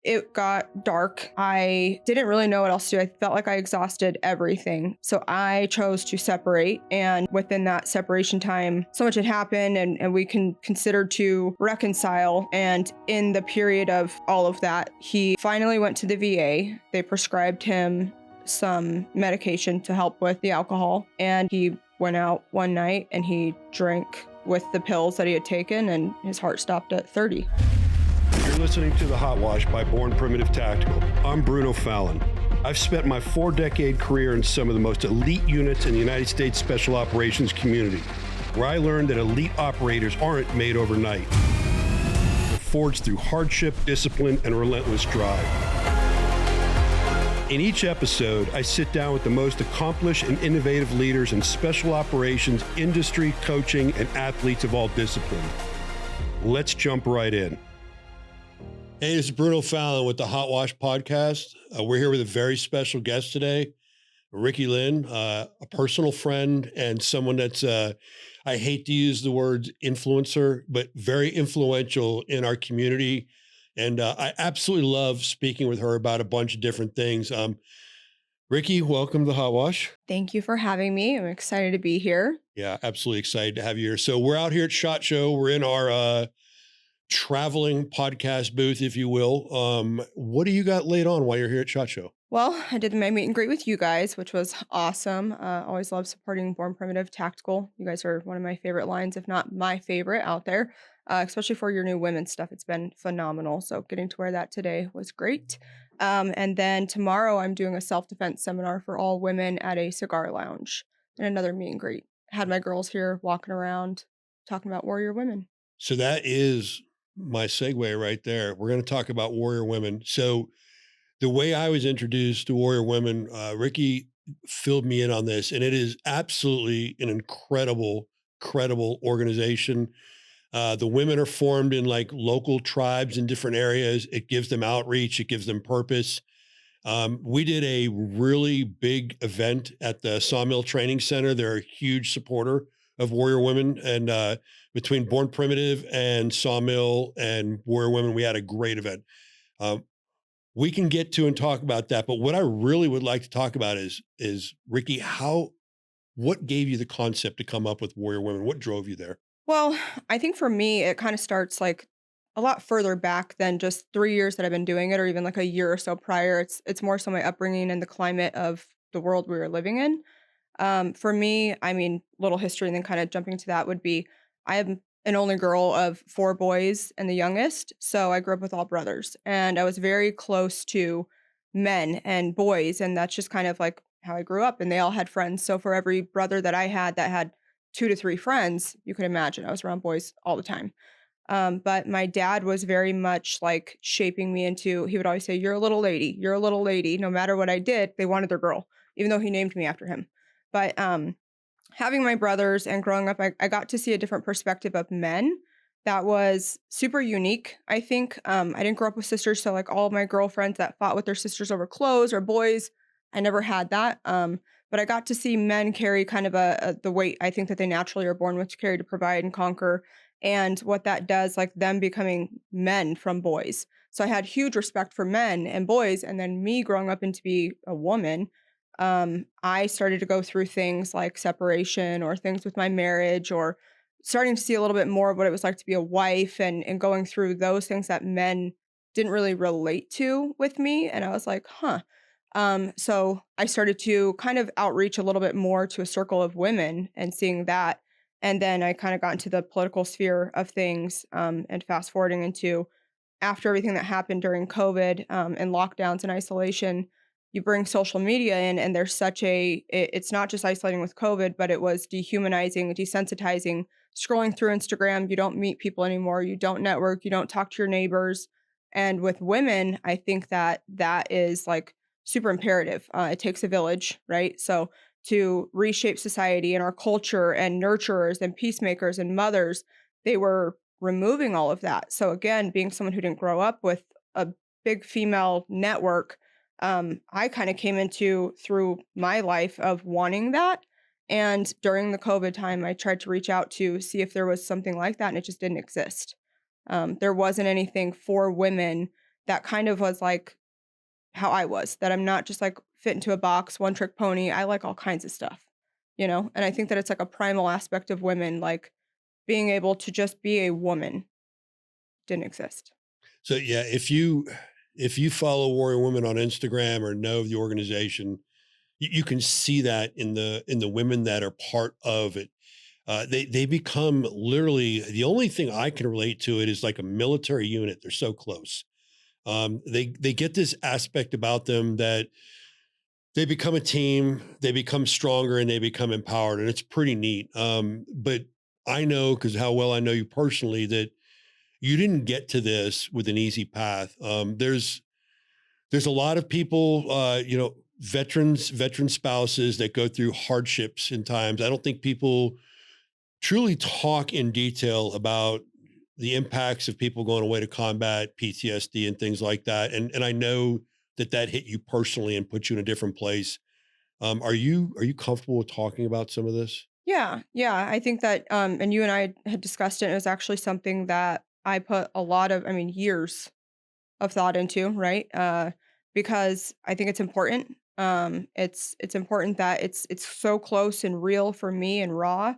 It got dark. I didn't really know what else to do. I felt like I exhausted everything. So I chose to separate. And within that separation time, so much had happened and we can consider to reconcile. And in the period of all of that, he finally went to the VA. They prescribed him some medication to help with the alcohol. And he went out one night and he drank with the pills that he had taken, and his heart stopped at 30. You're listening to The Hot Wash by Born Primitive Tactical. I'm Bruno Fallon. I've spent my 4-decade career in some of the most elite units in the United States Special Operations community, where I learned that elite operators aren't made overnight. They're forged through hardship, discipline, and relentless drive. In each episode, I sit down with the most accomplished and innovative leaders in special operations, industry, coaching, and athletes of all disciplines. Let's jump right in. Hey, this is Bruno Fallon with the Hot Wash podcast. We're here with a very special guest today, Ricki Lynne, a personal friend and someone that's, I hate to use the word influencer, but very influential in our community. And I absolutely love speaking with her about a bunch of different things. Ricki, welcome to the Hot Wash. Thank you for having me. I'm excited to be here. Yeah, absolutely excited to have you here. So we're out here at SHOT Show. We're in our traveling podcast booth, if you will. What do you got laid on while you're here at SHOT Show? Well, I did my meet and greet with you guys, which was awesome. Always love supporting Born Primitive Tactical. You guys are one of my favorite lines, if not my favorite out there, especially for your new women's stuff. It's been phenomenal. So getting to wear that today was great. And then tomorrow I'm doing a self-defense seminar for all women at a cigar lounge and another meet and greet. Had my girls here walking around talking about warrior women. So that is my segue right there. We're going to talk about warrior women. So the way I was introduced to warrior women, Ricki filled me in on this, and it is absolutely an incredible organization. The women are formed in like local tribes in different areas. It gives them outreach. It gives them purpose. We did a really big event at the Sawmill Training Center. They're a huge supporter of warrior women, and between Born Primitive and Sawmill and warrior women, we had a great event. We can get to and talk about that, but what I really would like to talk about is Ricki, what gave you the concept to come up with warrior women? What drove you there? Well, I think for me, it kind of starts like a lot further back than just 3 years that I've been doing it, or even like a year or so prior. It's more so my upbringing and the climate of the world we were living in. For me, I mean, little history, and then kind of jumping to that would be, I am an only girl of 4 boys and the youngest. So I grew up with all brothers, and I was very close to men and boys. And that's just kind of like how I grew up, and they all had friends. So for every brother that I had that had 2 to 3 friends, you could imagine I was around boys all the time. But my dad was very much like shaping me into, he would always say, "You're a little lady, you're a little lady." No matter what I did, they wanted their girl, even though he named me after him. But having my brothers and growing up, I got to see a different perspective of men that was super unique. I think I didn't grow up with sisters, so like all of my girlfriends that fought with their sisters over clothes or boys, I never had that. But I got to see men carry kind of the weight I think that they naturally are born with to carry, to provide and conquer, and what that does, like them becoming men from boys. So I had huge respect for men and boys, and then me growing up into be a woman, I started to go through things like separation or things with my marriage, or starting to see a little bit more of what it was like to be a wife, and going through those things that men didn't really relate to with me. And I was like, huh. So I started to kind of outreach a little bit more to a circle of women and seeing that. And then I kind of got into the political sphere of things, and fast forwarding into after everything that happened during COVID, and lockdowns and isolation, you bring social media in, and there's such it's not just isolating with COVID, but it was dehumanizing, desensitizing, scrolling through Instagram. You don't meet people anymore. You don't network. You don't talk to your neighbors. And with women, I think that that is like super imperative. It takes a village, right? So to reshape society and our culture, and nurturers and peacemakers and mothers, they were removing all of that. So again, being someone who didn't grow up with a big female network, I kind of came into through my life of wanting that. And during the COVID time, I tried to reach out to see if there was something like that, and it just didn't exist. There wasn't anything for women that kind of was like how I was, that I'm not just like fit into a box, one trick pony. I like all kinds of stuff, you know? And I think that it's like a primal aspect of women, like being able to just be a woman didn't exist. So yeah, if you follow Warrior Women on Instagram or know the organization, you can see that in the women that are part of it. They become literally the only thing I can relate to it is like a military unit. They're so close. They get this aspect about them that they become a team, they become stronger, and they become empowered, and it's pretty neat. But I know because how well I know you personally that you didn't get to this with an easy path. There's a lot of people, veteran spouses that go through hardships in times. I don't think people truly talk in detail about the impacts of people going away to combat, PTSD, and things like that. And I know that that hit you personally and put you in a different place. Are you comfortable with talking about some of this? Yeah, yeah. I think that, and you and I had discussed it. It was actually something that I put a lot of, I mean, years of thought into, right? Because I think it's important. It's important that it's so close and real for me and raw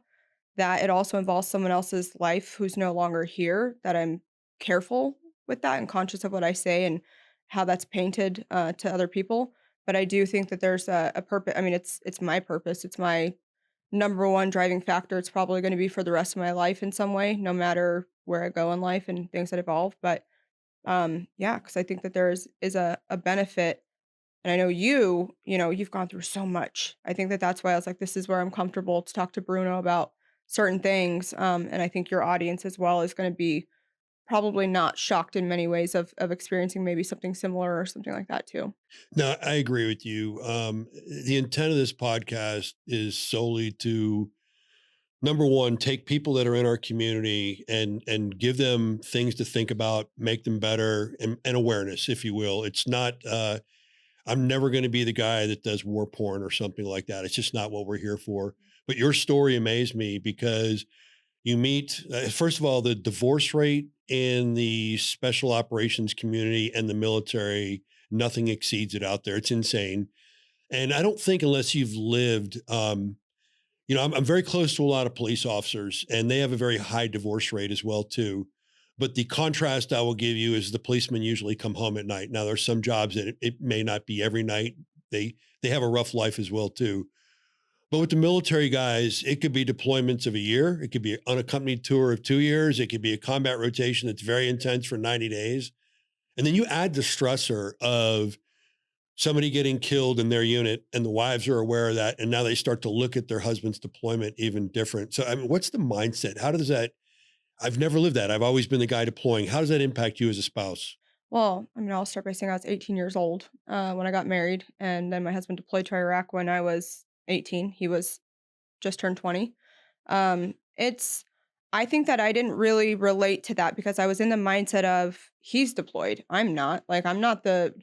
that it also involves someone else's life who's no longer here. That I'm careful with that and conscious of what I say and how that's painted to other people. But I do think that there's a purpose. I mean, it's my purpose. It's my number one driving factor. It's probably going to be for the rest of my life in some way, no matter where I go in life and things that evolve. But yeah, because I think that there is a benefit, and I know you know, you've gone through so much. I think that that's why I was like, this is where I'm comfortable to talk to Bruno about certain things, and I think your audience as well is gonna be probably not shocked in many ways of experiencing maybe something similar or something like that too. No, I agree with you. The intent of this podcast is solely to number one, take people that are in our community and give them things to think about, make them better, and awareness, if you will. It's not. I'm never going to be the guy that does war porn or something like that. It's just not what we're here for. But your story amazed me because you meet, first of all, the divorce rate in the special operations community and the military, nothing exceeds it out there. It's insane. And I don't think unless you've lived, I'm very close to a lot of police officers, and they have a very high divorce rate as well too. But the contrast I will give you is the policemen usually come home at night. Now there's some jobs that it may not be every night. They have a rough life as well too. But with the military guys, it could be deployments of a year. It could be an unaccompanied tour of 2 years. It could be a combat rotation that's very intense for 90 days. And then you add the stressor of somebody getting killed in their unit and the wives are aware of that. And now they start to look at their husband's deployment even different. So, I mean, what's the mindset? How does that, I've never lived that. I've always been the guy deploying. How does that impact you as a spouse? Well, I mean, I'll start by saying I was 18 years old, when I got married, and then my husband deployed to Iraq when I was 18. He was just turned 20. It's I think that I didn't really relate to that because I was in the mindset of he's deployed. I'm not. Like I'm not the,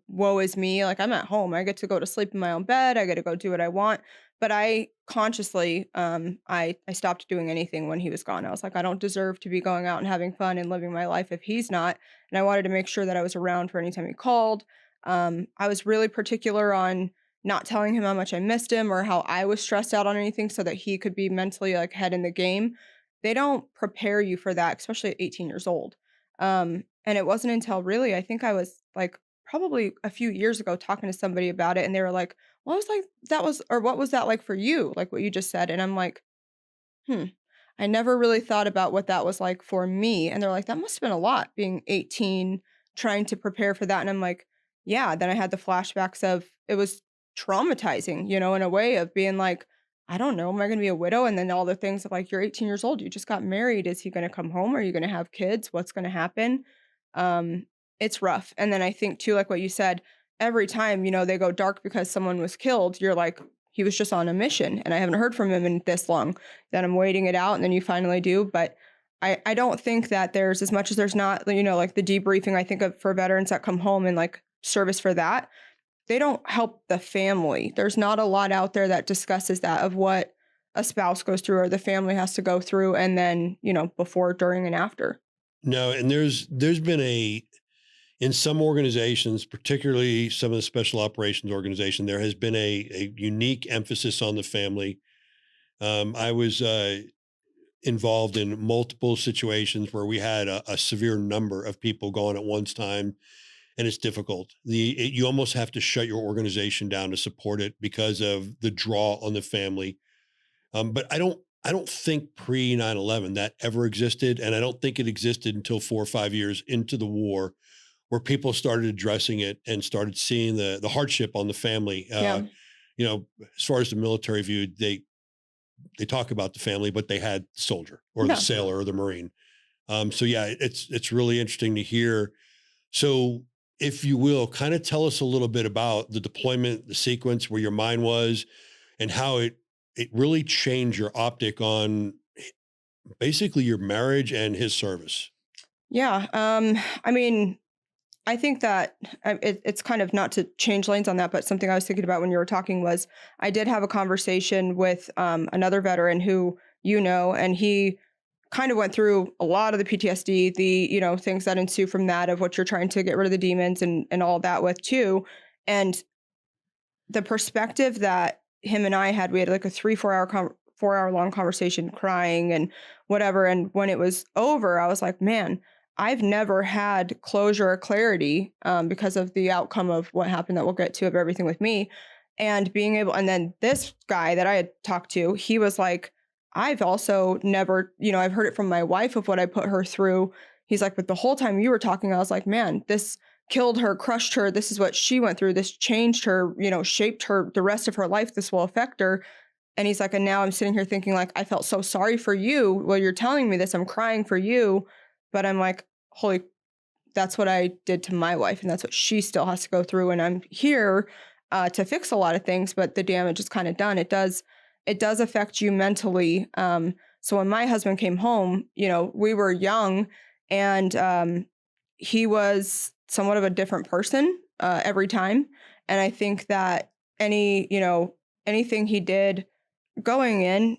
woe is me. Like I'm at home. I get to go to sleep in my own bed. I get to go do what I want. But I consciously I stopped doing anything when he was gone. I was like, I don't deserve to be going out and having fun and living my life if he's not. And I wanted to make sure that I was around for any time he called. I was really particular on not telling him how much I missed him or how I was stressed out on anything so that he could be mentally like head in the game. They don't prepare you for that, especially at 18 years old. And it wasn't until really, I think I was like probably a few years ago talking to somebody about it and they were like, what was like that was or what was that like for you? Like what you just said. And I'm like, hmm. I never really thought about what that was like for me, and they're like, "That must have been a lot being 18, trying to prepare for that," and I'm like, "Yeah." Then I had the flashbacks of it was traumatizing, in a way of being like, "I don't know, am I gonna be a widow?" And then all the things of like, "You're 18 years old, you just got married, is he gonna come home? Are you gonna have kids? What's gonna happen?" Um, it's rough, and then I think too, like what you said, every time, they go dark because someone was killed, you're like, "He was just on a mission, and I haven't heard from him in this long." Then I'm waiting it out, and then you finally do, but I don't think that there's as much as there's not, like, the debriefing I think of for veterans that come home and, like, service for that, they don't help the family. There's not a lot out there that discusses that of what a spouse goes through or the family has to go through, and then, before, during, and after. No, and there's been a in some organizations, particularly some of the special operations organization, there has been a unique emphasis on the family. I was involved in multiple situations where we had a severe number of people going at once time, and it's difficult. You almost have to shut your organization down to support it because of the draw on the family. But I don't think pre 9/11 that ever existed, and I don't think it existed until 4 or 5 years into the war, where people started addressing it and started seeing the hardship on the family. Yeah. As far as the military view, they talk about the family, but they had the soldier or the Yeah. sailor or the marine. So yeah, it's really interesting to hear. So, if you will, kind of tell us a little bit about the deployment, the sequence, where your mind was, and how it really changed your optic on basically your marriage and his service. Yeah. I mean, I think that it's kind of not to change lanes on that, but something I was thinking about when you were talking was I did have a conversation with another veteran who and he kind of went through a lot of the PTSD, the things that ensue from that of what you're trying to get rid of the demons and all that with too, and the perspective that him and I had, we had like a 3 4 hour 4 hour long conversation crying and whatever. And when it was over, I was like, man, I've never had closure or clarity because of the outcome of what happened that we'll get to of everything with me. And being able, and then this guy that I had talked to, he was like, I've also never, I've heard it from my wife of what I put her through. He's like, but the whole time you were talking, I was like, man, this killed her, crushed her. This is what she went through. This changed her, shaped her the rest of her life. This will affect her. And he's like, and now I'm sitting here thinking like, I felt so sorry for you. While you're telling me this, I'm crying for you. But I'm like, holy, that's what I did to my wife. And that's what she still has to go through. And I'm here to fix a lot of things, but the damage is kind of done. It does affect you mentally. So when my husband came home, we were young and he was somewhat of a different person every time. And I think that anything he did going in,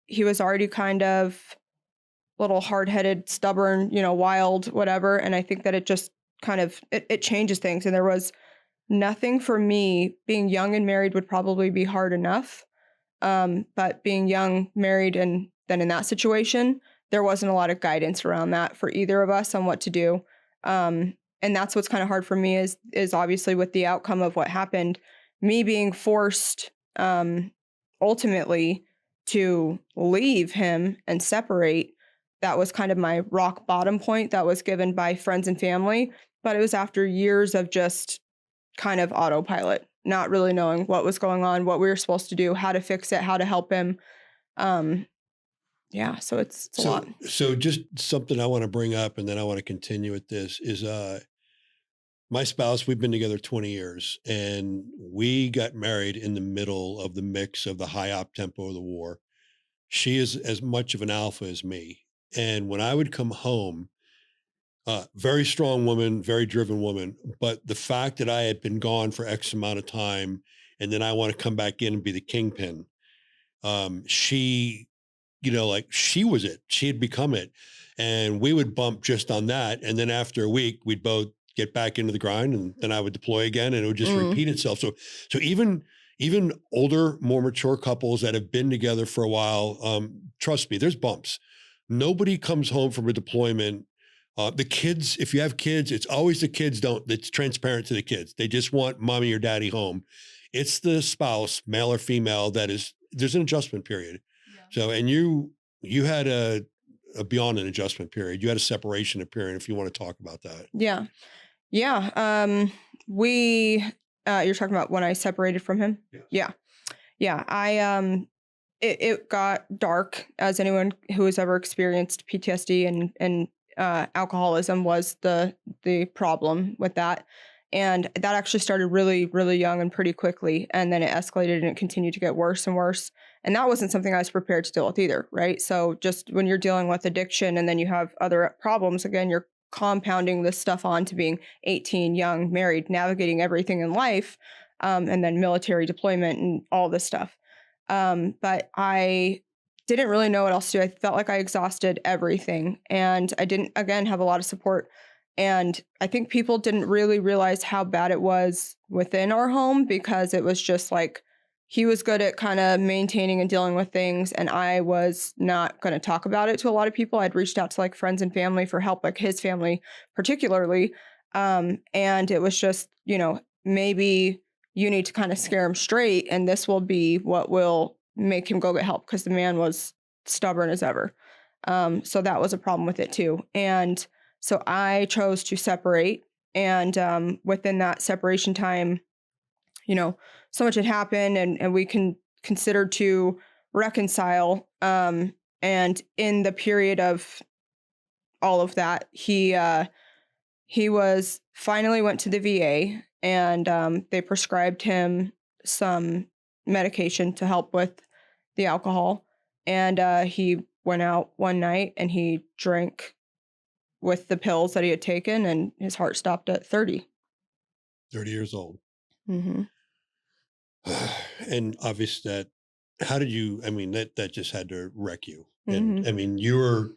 he was already kind of little hard-headed, stubborn, wild, whatever. And I think that it just kind of it changes things. And there was nothing for me being young and married would probably be hard enough. But being young, married, and then in that situation, there wasn't a lot of guidance around that for either of us on what to do. And that's what's kind of hard for me is obviously with the outcome of what happened, me being forced ultimately to leave him and separate. That was kind of my rock bottom point that was given by friends and family. But it was after years of just kind of autopilot, not really knowing what was going on, what we were supposed to do, how to fix it, how to help him. Um, yeah, so it's a lot. So just something I want to bring up, and then I want to continue with this is my spouse, we've been together 20 years, and we got married in the middle of the mix of the high op tempo of the war. She is as much of an alpha as me. And when I would come home, very strong woman, very driven woman, but the fact that I had been gone for X amount of time, and then I want to come back in and be the kingpin, she, like she was it. She had become it. And we would bump just on that. And then after a week, we'd both get back into the grind, and then I would deploy again, and it would just Mm, repeat itself. So even older, more mature couples that have been together for a while, trust me, there's bumps. Nobody comes home from a deployment. The kids, if you have kids, it's always the kids it's transparent to the kids. They just want mommy or daddy home. It's the spouse, male or female, there's an adjustment period. yeah. So, and you had a beyond an adjustment period. You had a separation period, if you want to talk about that. Yeah. Yeah. We you're talking about when I separated from him? Yes. Yeah. Yeah. It got dark, as anyone who has ever experienced PTSD and alcoholism was the problem with that. And that actually started really, really young and pretty quickly. And then it escalated and it continued to get worse and worse. And that wasn't something I was prepared to deal with either, right? So just when you're dealing with addiction and then you have other problems, again, you're compounding this stuff on to being 18, young, married, navigating everything in life, and then military deployment and all this stuff. But I didn't really know what else to do. I felt like I exhausted everything and I didn't, again, have a lot of support. And I think people didn't really realize how bad it was within our home because it was just like he was good at kind of maintaining and dealing with things. And I was not going to talk about it to a lot of people. I'd reached out to like friends and family for help, like his family particularly. And it was just, maybe you need to kind of scare him straight. And this will be what will make him go get help because the man was stubborn as ever. So that was a problem with it too. And so I chose to separate. And within that separation time, you know, so much had happened and we can consider to reconcile. And in the period of all of that, he was finally went to the VA and they prescribed him some medication to help with the alcohol. And he went out one night and he drank with the pills that he had taken, and his heart stopped at 30. 30 years old. Mhm. And obviously that, how did you, I mean, that just had to wreck you. And Mhm. I mean, you were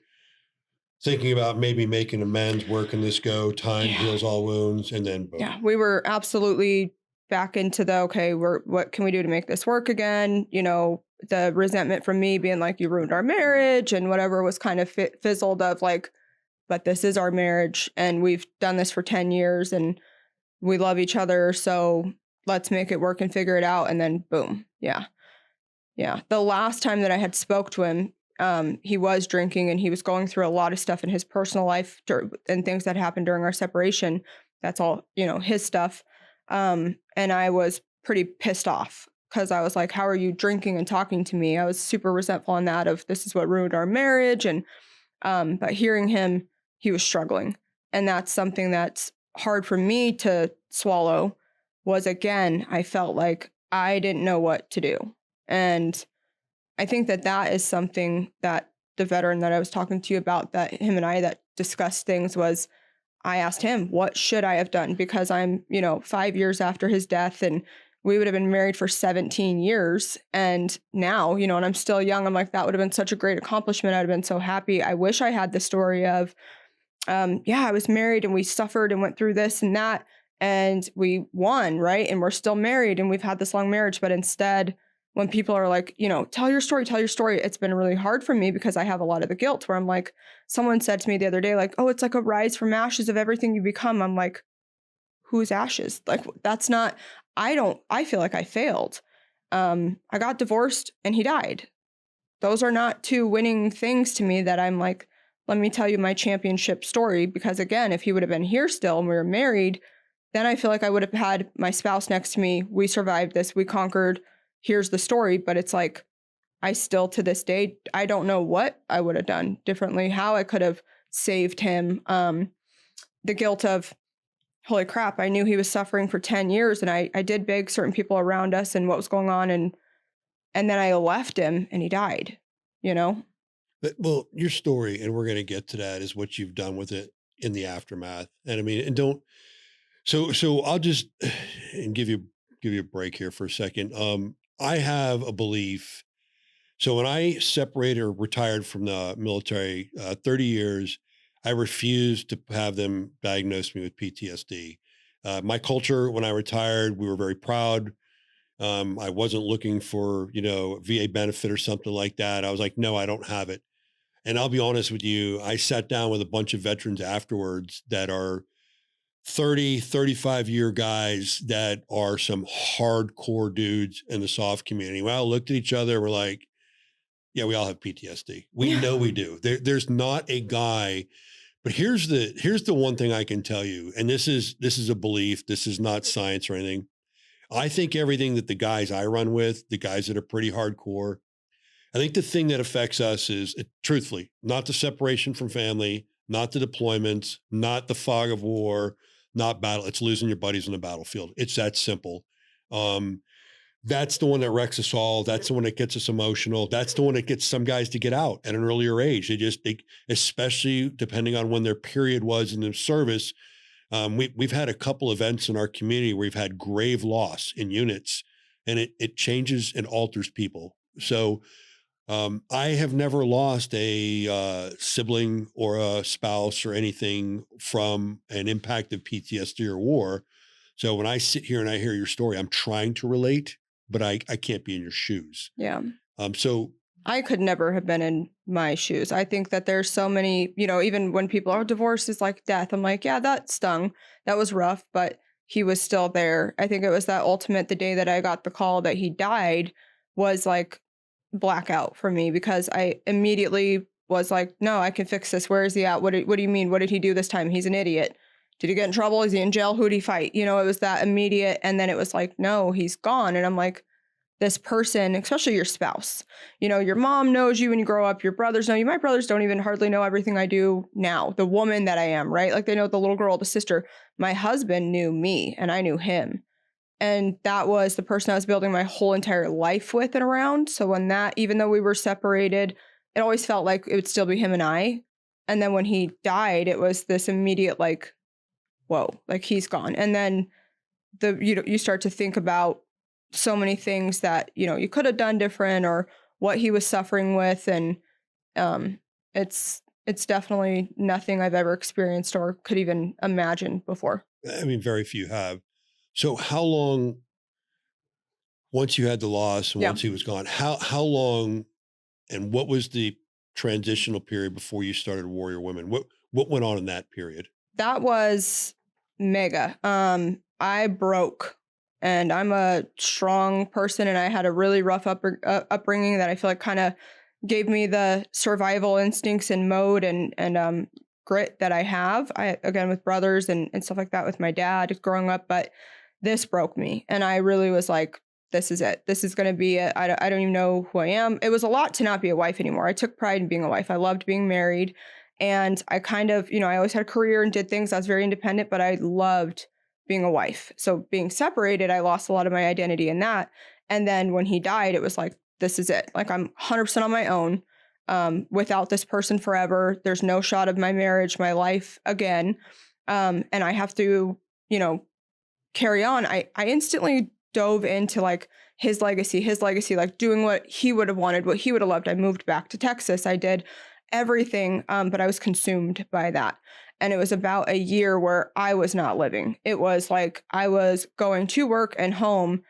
thinking about maybe making amends, where can this go? Time Yeah. heals all wounds, and then Yeah, boom. we were absolutely back into the, "Okay, what can we do to make this work again?" The resentment from me being like, "You ruined our marriage," and whatever was kind of fizzled of like, "But this is our marriage, and we've done this for 10 years, and we love each other, so let's make it work and figure it out," and then boom. Yeah. Yeah. The last time that I had spoke to him, he was drinking and he was going through a lot of stuff in his personal life and things that happened during our separation. That's all, his stuff. And I was pretty pissed off because I was like, how are you drinking and talking to me? I was super resentful on that of this is what ruined our marriage. And but hearing him, he was struggling. And that's something that's hard for me to swallow was again, I felt like I didn't know what to do. And I think that that is something that the veteran that I was talking to you about, that him and I that discussed things was I asked him, what should I have done? Because I'm, 5 years after his death and we would have been married for 17 years. And now, and I'm still young. I'm like, that would have been such a great accomplishment. I'd have been so happy. I wish I had the story of, yeah, I was married and we suffered and went through this and that and we won, right? And we're still married and we've had this long marriage. But instead, when people are like, tell your story, it's been really hard for me because I have a lot of the guilt where I'm like, someone said to me the other day, like, oh, it's like a rise from ashes of everything you become. I'm like, whose ashes? Like, that's not, I feel like I failed. I got divorced and he died. Those are not two winning things to me that I'm like, let me tell you my championship story. Because again, if he would have been here still and we were married, then I feel like I would have had my spouse next to me. We survived this. We conquered. Here's the story. But it's like, I still to this day, I don't know what I would have done differently, how I could have saved him. The guilt of, holy crap, I knew he was suffering for 10 years and I did beg certain people around us and what was going on. And then I left him and he died, you know? But well, your story, and we're going to get to that, is what you've done with it in the aftermath. And I mean, and don't, so I'll just and give you a break here for a second. I have a belief. So when I separated or retired from the military, 30 years, I refused to have them diagnose me with PTSD. My culture, when I retired, we were very proud. I wasn't looking for, VA benefit or something like that. I was like, no, I don't have it. And I'll be honest with you, I sat down with a bunch of veterans afterwards that are 30, 35-year guys that are some hardcore dudes in the soft community. We all looked at each other. We're like, yeah, we all have PTSD. We Yeah. know we do. There's not a guy, but here's the one thing I can tell you, and this is a belief. This is not science or anything. I think everything that the guys I run with, the guys that are pretty hardcore, I think the thing that affects us is, truthfully, not the separation from family, not the deployments, not the fog of war, not battle. It's losing your buddies on the battlefield. It's that simple. Um, that's the one that wrecks us all. That's the one that gets us emotional. That's the one that gets some guys to get out at an earlier age. They especially depending on when their period was in the service. We've had a couple events in our community where we've had grave loss in units, and it changes and alters people. So I have never lost a sibling or a spouse or anything from an impact of PTSD or war. So when I sit here and I hear your story, I'm trying to relate, but I can't be in your shoes. Yeah. So I could never have been in my shoes. I think that there's so many, even when people are divorced is like death. I'm like, yeah, that stung. That was rough, but he was still there. I think it was that ultimate the day that I got the call that he died was like blackout for me because I immediately was like, no, I can fix this. Where is he at? What do you mean? What did he do this time? He's an idiot. Did he get in trouble? Is he in jail? Who'd he fight? It was that immediate. And then it was like, no, he's gone. And I'm like, this person, especially your spouse. Your mom knows you when you grow up, your brothers know you. My brothers don't even hardly know everything I do now, the woman that I am, right? Like they know the little girl, the sister. My husband knew me and I knew him. And that was the person I was building my whole entire life with and around. So when that, even though we were separated, it always felt like it would still be him and I. And then when he died, it was this immediate like, whoa, like he's gone. And then you start to think about so many things that you could have done different or what he was suffering with, and um it's definitely nothing I've ever experienced or could even imagine before. I mean, very few have. So how long, once you had the loss and Yeah, once he was gone, how long and what was the transitional period before you started Warrior Women? What went on in that period? that was mega. I broke, and I'm a strong person, and I had a really rough upbringing that I feel like kind of gave me the survival instincts and mode and grit that I have. I again with brothers and stuff like that with my dad growing up, but this broke me, and I really was like, "This is it. This is going to be it. I don't even know who I am." It was a lot to not be a wife anymore. I took pride in being a wife. I loved being married, and I kind of, I always had a career and did things. I was very independent, but I loved being a wife. So being separated, I lost a lot of my identity in that. And then when he died, it was like, this is it. Like I'm 100% on my own, without this person forever. There's no shot of my marriage, my life again. And I have to, you know, carry on. I instantly dove into like his legacy, like doing what he would have wanted, what he would have loved. I moved back to Texas. I did everything, but I was consumed by that. And it was about a year where I was not living. It was like I was going to work and home,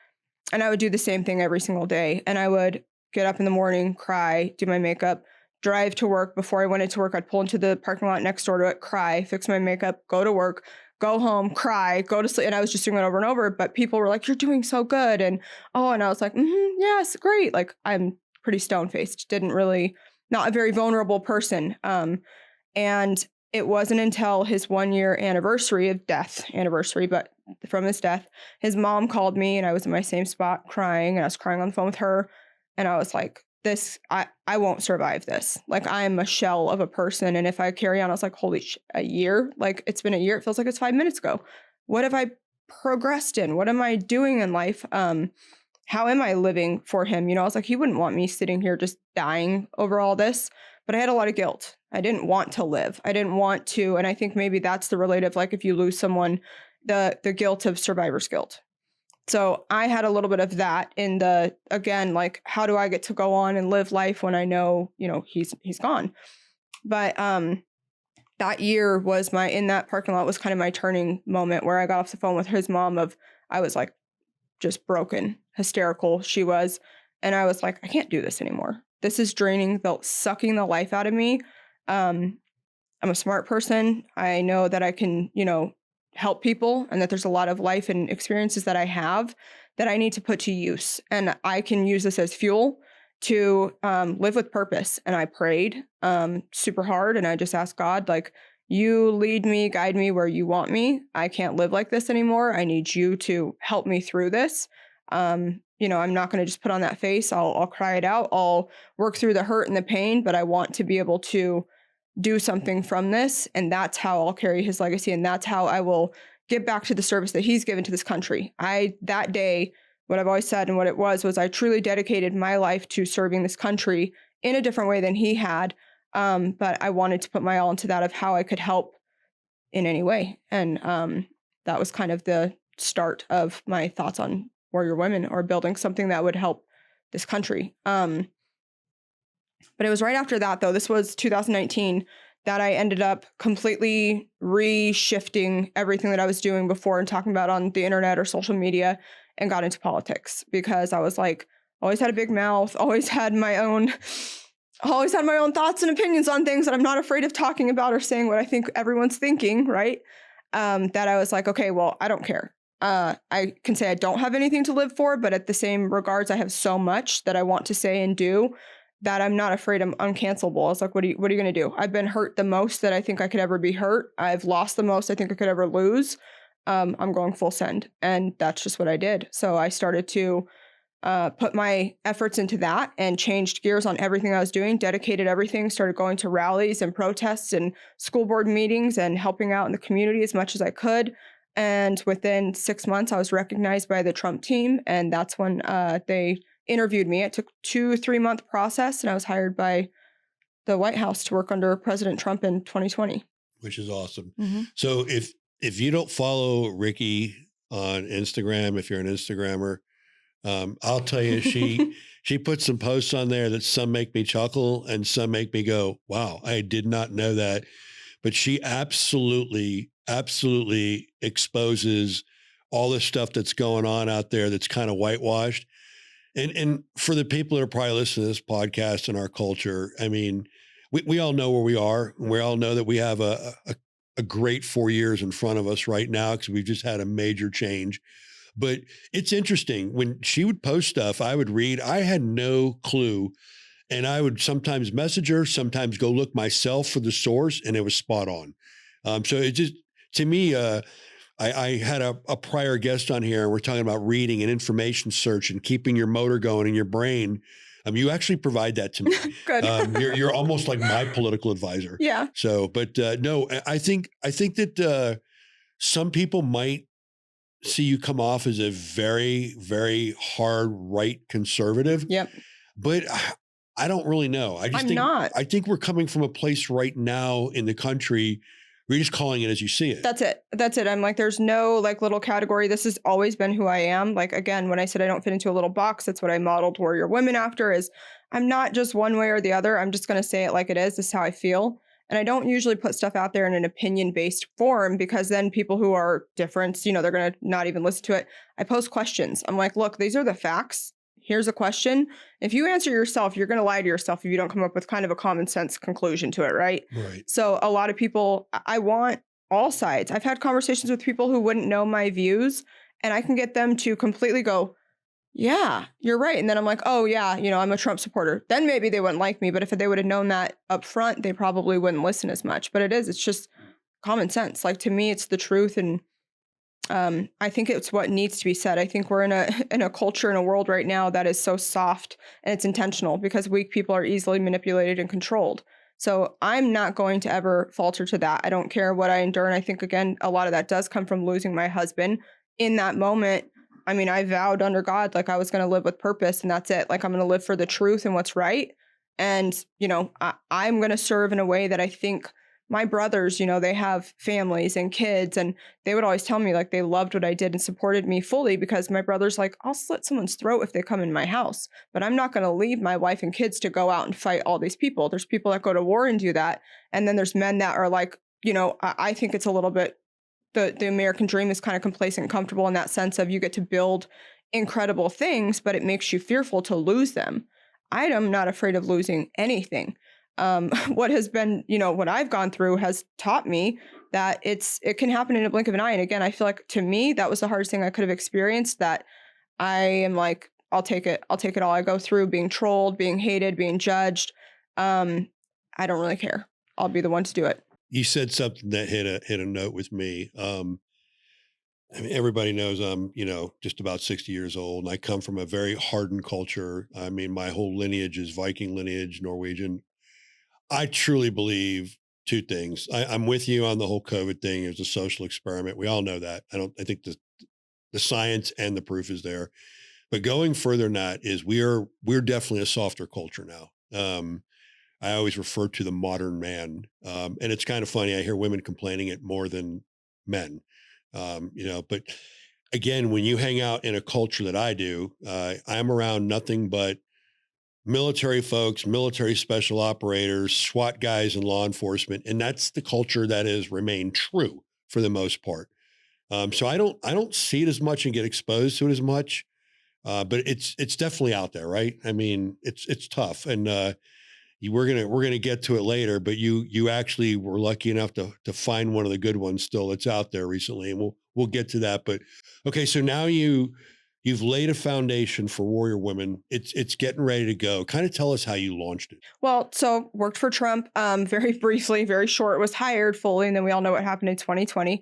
and I would do the same thing every single day. And I would get up in the morning, cry, do my makeup, drive to work. Before I went into work, I'd pull into the parking lot next door to it, cry, fix my makeup, go to work, go home, cry, go to sleep. And I was just doing it over and over. But people were like, "You're doing so good." And oh, and I was like, yes, great. Like I'm pretty stone faced, didn't really, not a very vulnerable person. And it wasn't until his 1 year anniversary of death, anniversary, but from his death, his mom called me and I was in my same spot crying, and I was crying on the phone with her. And I was like, I won't survive this. Like I am a shell of a person. And if I carry on, I was like, holy a year? Like it's been a year. It feels like it's 5 minutes ago. What have I progressed in? What am I doing in life? How am I living for him? I was like, he wouldn't want me sitting here just dying over all this. But I had a lot of guilt. I didn't want to live. I didn't want to. And I think maybe that's the relative, like if you lose someone, the guilt of survivor's guilt. So I had a little bit of that in the, again, like, how do I get to go on and live life when I know, he's gone. But that year was in that parking lot was kind of my turning moment where I got off the phone with his mom I was like just broken, hysterical she was. And I was like, I can't do this anymore. This is draining, sucking the life out of me. I'm a smart person. I know that I can, help people, and that there's a lot of life and experiences that I have that I need to put to use. And I can use this as fuel to live with purpose. And I prayed super hard, and I just asked God, like, you lead me, guide me where you want me. I can't live like this anymore. I need you to help me through this. I'm not going to just put on that face. I'll cry it out. I'll work through the hurt and the pain, but I want to be able to do something from this. And that's how I'll carry his legacy. And that's how I will give back to the service that he's given to this country. That day, what I've always said and what it was I truly dedicated my life to serving this country in a different way than he had. But I wanted to put my all into that of how I could help in any way. And that was kind of the start of my thoughts on Warrior Women, or building something that would help this country. But it was right after that, though, this was 2019, that I ended up completely reshifting everything that I was doing before and talking about on the internet or social media and got into politics because I was like, always had a big mouth, always had my own thoughts and opinions on things that I'm not afraid of talking about or saying what I think everyone's thinking, right? That I was like, okay, well, I don't care. I can say I don't have anything to live for, but at the same regards, I have so much that I want to say and do that I'm not afraid I'm uncancelable. I was like, what are you gonna do? I've been hurt the most that I think I could ever be hurt. I've lost the most I think I could ever lose. I'm going full send. And that's just what I did. So I started to put my efforts into that and changed gears on everything I was doing, dedicated everything, started going to rallies and protests and school board meetings and helping out in the community as much as I could. And within 6 months, I was recognized by the Trump team. And that's when they interviewed me. It took 2 3 month process, and I was hired by the White House to work under President Trump in 2020. which is awesome. Mhm. So if you don't follow Ricki on Instagram, if you're an Instagrammer, I'll tell you, she puts some posts on there that some make me chuckle and some make me go, "Wow, I did not know that." But she absolutely exposes all the stuff that's going on out there that's kind of whitewashed. And for the people that are probably listening to this podcast in our culture, I mean, we all know where we are. And we all know that we have a great 4 years in front of us right now because we've just had a major change. But it's interesting when she would post stuff, I would read, I had no clue. And I would sometimes message her, sometimes go look myself for the source, and it was spot on. So it just, to me, I had a prior guest on here, and we're talking about reading and information search and keeping your motor going in your brain. You actually provide that to me. Good. You're almost like my political advisor. Yeah. So, but no, I think that some people might see you come off as a very, very hard right conservative, Yep. but I don't really know. I'm not. I think we're coming from a place right now in the country. We're just calling it as you see it. That's it. That's it. I'm like, there's no like little category. This has always been who I am. Like, again, when I said I don't fit into a little box, that's what I modeled Warrior Women after is I'm not just one way or the other. I'm just going to say it like it is. This is how I feel. And I don't usually put stuff out there in an opinion based form because then people who are different, they're going to not even listen to it. I post questions. I'm like, look, these are the facts. Here's a question. If you answer yourself, you're going to lie to yourself if you don't come up with kind of a common sense conclusion to it, right? Right. So a lot of people, I want all sides. I've had conversations with people who wouldn't know my views, and I can get them to completely go, yeah, you're right. And then I'm like, oh, yeah, I'm a Trump supporter. Then maybe they wouldn't like me. But if they would have known that up front, they probably wouldn't listen as much. But it's just common sense. Like to me, it's the truth. And I think it's what needs to be said. I think we're in a culture, in a world right now that is so soft and it's intentional because weak people are easily manipulated and controlled. So I'm not going to ever falter to that. I don't care what I endure. And I think, again, a lot of that does come from losing my husband. In that moment, I mean, I vowed under God, like I was going to live with purpose and that's it. Like I'm going to live for the truth and what's right. And, I'm going to serve in a way that I think my brothers, they have families and kids, and they would always tell me like they loved what I did and supported me fully because my brother's like, I'll slit someone's throat if they come in my house, but I'm not going to leave my wife and kids to go out and fight all these people. There's people that go to war and do that. And then there's men that are like, I think it's a little bit, the American dream is kind of complacent and comfortable in that sense of you get to build incredible things, but it makes you fearful to lose them. I am not afraid of losing anything. What has been, what I've gone through has taught me that it can happen in a blink of an eye. And again, I feel like to me, that was the hardest thing I could have experienced, that I am like, I'll take it. I'll take it all. I go through being trolled, being hated, being judged. I don't really care. I'll be the one to do it. You said something that hit a note with me. I mean, everybody knows I'm, just about 60 years old, and I come from a very hardened culture. I mean, my whole lineage is Viking lineage, Norwegian. I truly believe two things. I'm with you on the whole COVID thing. It was a social experiment. We all know that. I think the science and the proof is there. But going further than that is we're definitely a softer culture now. I always refer to the modern man. And it's kind of funny. I hear women complaining it more than men. But again, when you hang out in a culture that I do, I'm around nothing but military folks, military special operators, SWAT guys, and law enforcement, and that's the culture that has remained true for the most part. So I don't see it as much and get exposed to it as much, but it's definitely out there, right? I mean, it's tough, and we're gonna get to it later. But you actually were lucky enough to find one of the good ones still that's out there recently, and we'll get to that. But okay, so now you've laid a foundation for Warrior Women. It's getting ready to go. Kind of tell us how you launched it. Well, so worked for Trump, very briefly, very short, was hired fully, and then we all know what happened in 2020.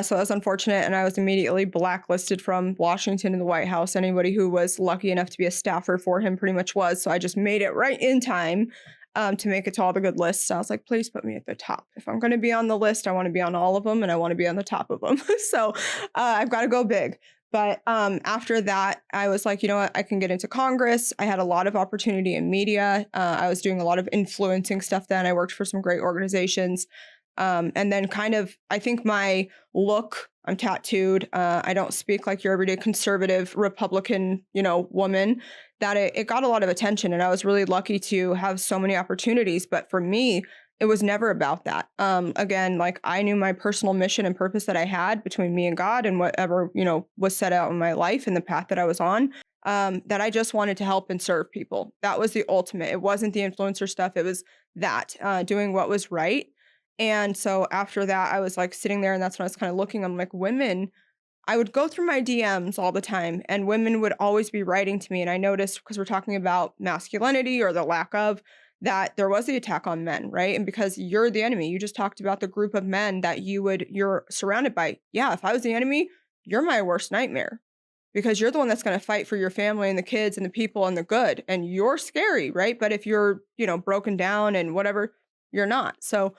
So that was unfortunate, and I was immediately blacklisted from Washington and the White House. Anybody who was lucky enough to be a staffer for him pretty much was. So I just made it right in time to make it to all the good lists. I was like, please put me at the top. If I'm going to be on the list, I want to be on all of them, and I want to be on the top of them. So I've got to go big. But after that, I was like, you know what? I can get into Congress. I had a lot of opportunity in media. I was doing a lot of influencing stuff then. I worked for some great organizations. And then kind of, I think my look, I'm tattooed. I don't speak like your everyday conservative Republican, woman, that it got a lot of attention. And I was really lucky to have so many opportunities. But for me, it was never about that. Again, like I knew my personal mission and purpose that I had between me and God and whatever, was set out in my life and the path that I was on. That I just wanted to help and serve people. That was the ultimate. It wasn't the influencer stuff. It was that doing what was right. And so after that, I was like sitting there, and that's when I was kind of looking. I'm like, women, I would go through my DMs all the time, and women would always be writing to me. And I noticed, because we're talking about masculinity or the lack of, that there was the attack on men, right? And because you're the enemy, you just talked about the group of men that you're surrounded by. Yeah, if I was the enemy, you're my worst nightmare, because you're the one that's going to fight for your family and the kids and the people and the good. And you're scary, right? But if you're, broken down and whatever, you're not. So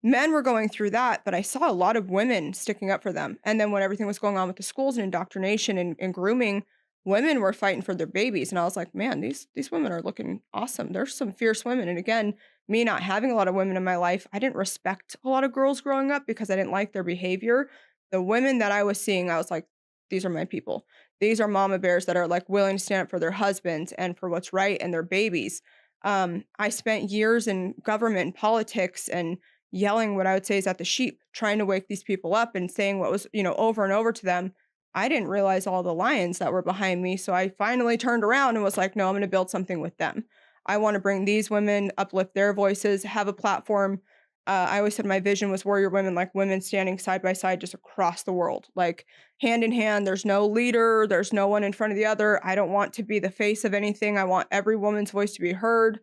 men were going through that, but I saw a lot of women sticking up for them. And then when everything was going on with the schools and indoctrination and grooming, women were fighting for their babies. And I was like, man, these women are looking awesome. There's some fierce women. And again, me not having a lot of women in my life, I didn't respect a lot of girls growing up because I didn't like their behavior. The women that I was seeing, I was like, these are my people. These are mama bears that are like willing to stand up for their husbands and for what's right and their babies. I spent years in government and politics and yelling what I would say is at the sheep, trying to wake these people up and saying what was, over and over to them. I didn't realize all the lions that were behind me. So I finally turned around and was like, no, I'm going to build something with them. I want to bring these women, uplift their voices, have a platform. I always said my vision was warrior women, like women standing side by side just across the world, like hand in hand. There's no leader, there's no one in front of the other. I don't want to be the face of anything. I want every woman's voice to be heard.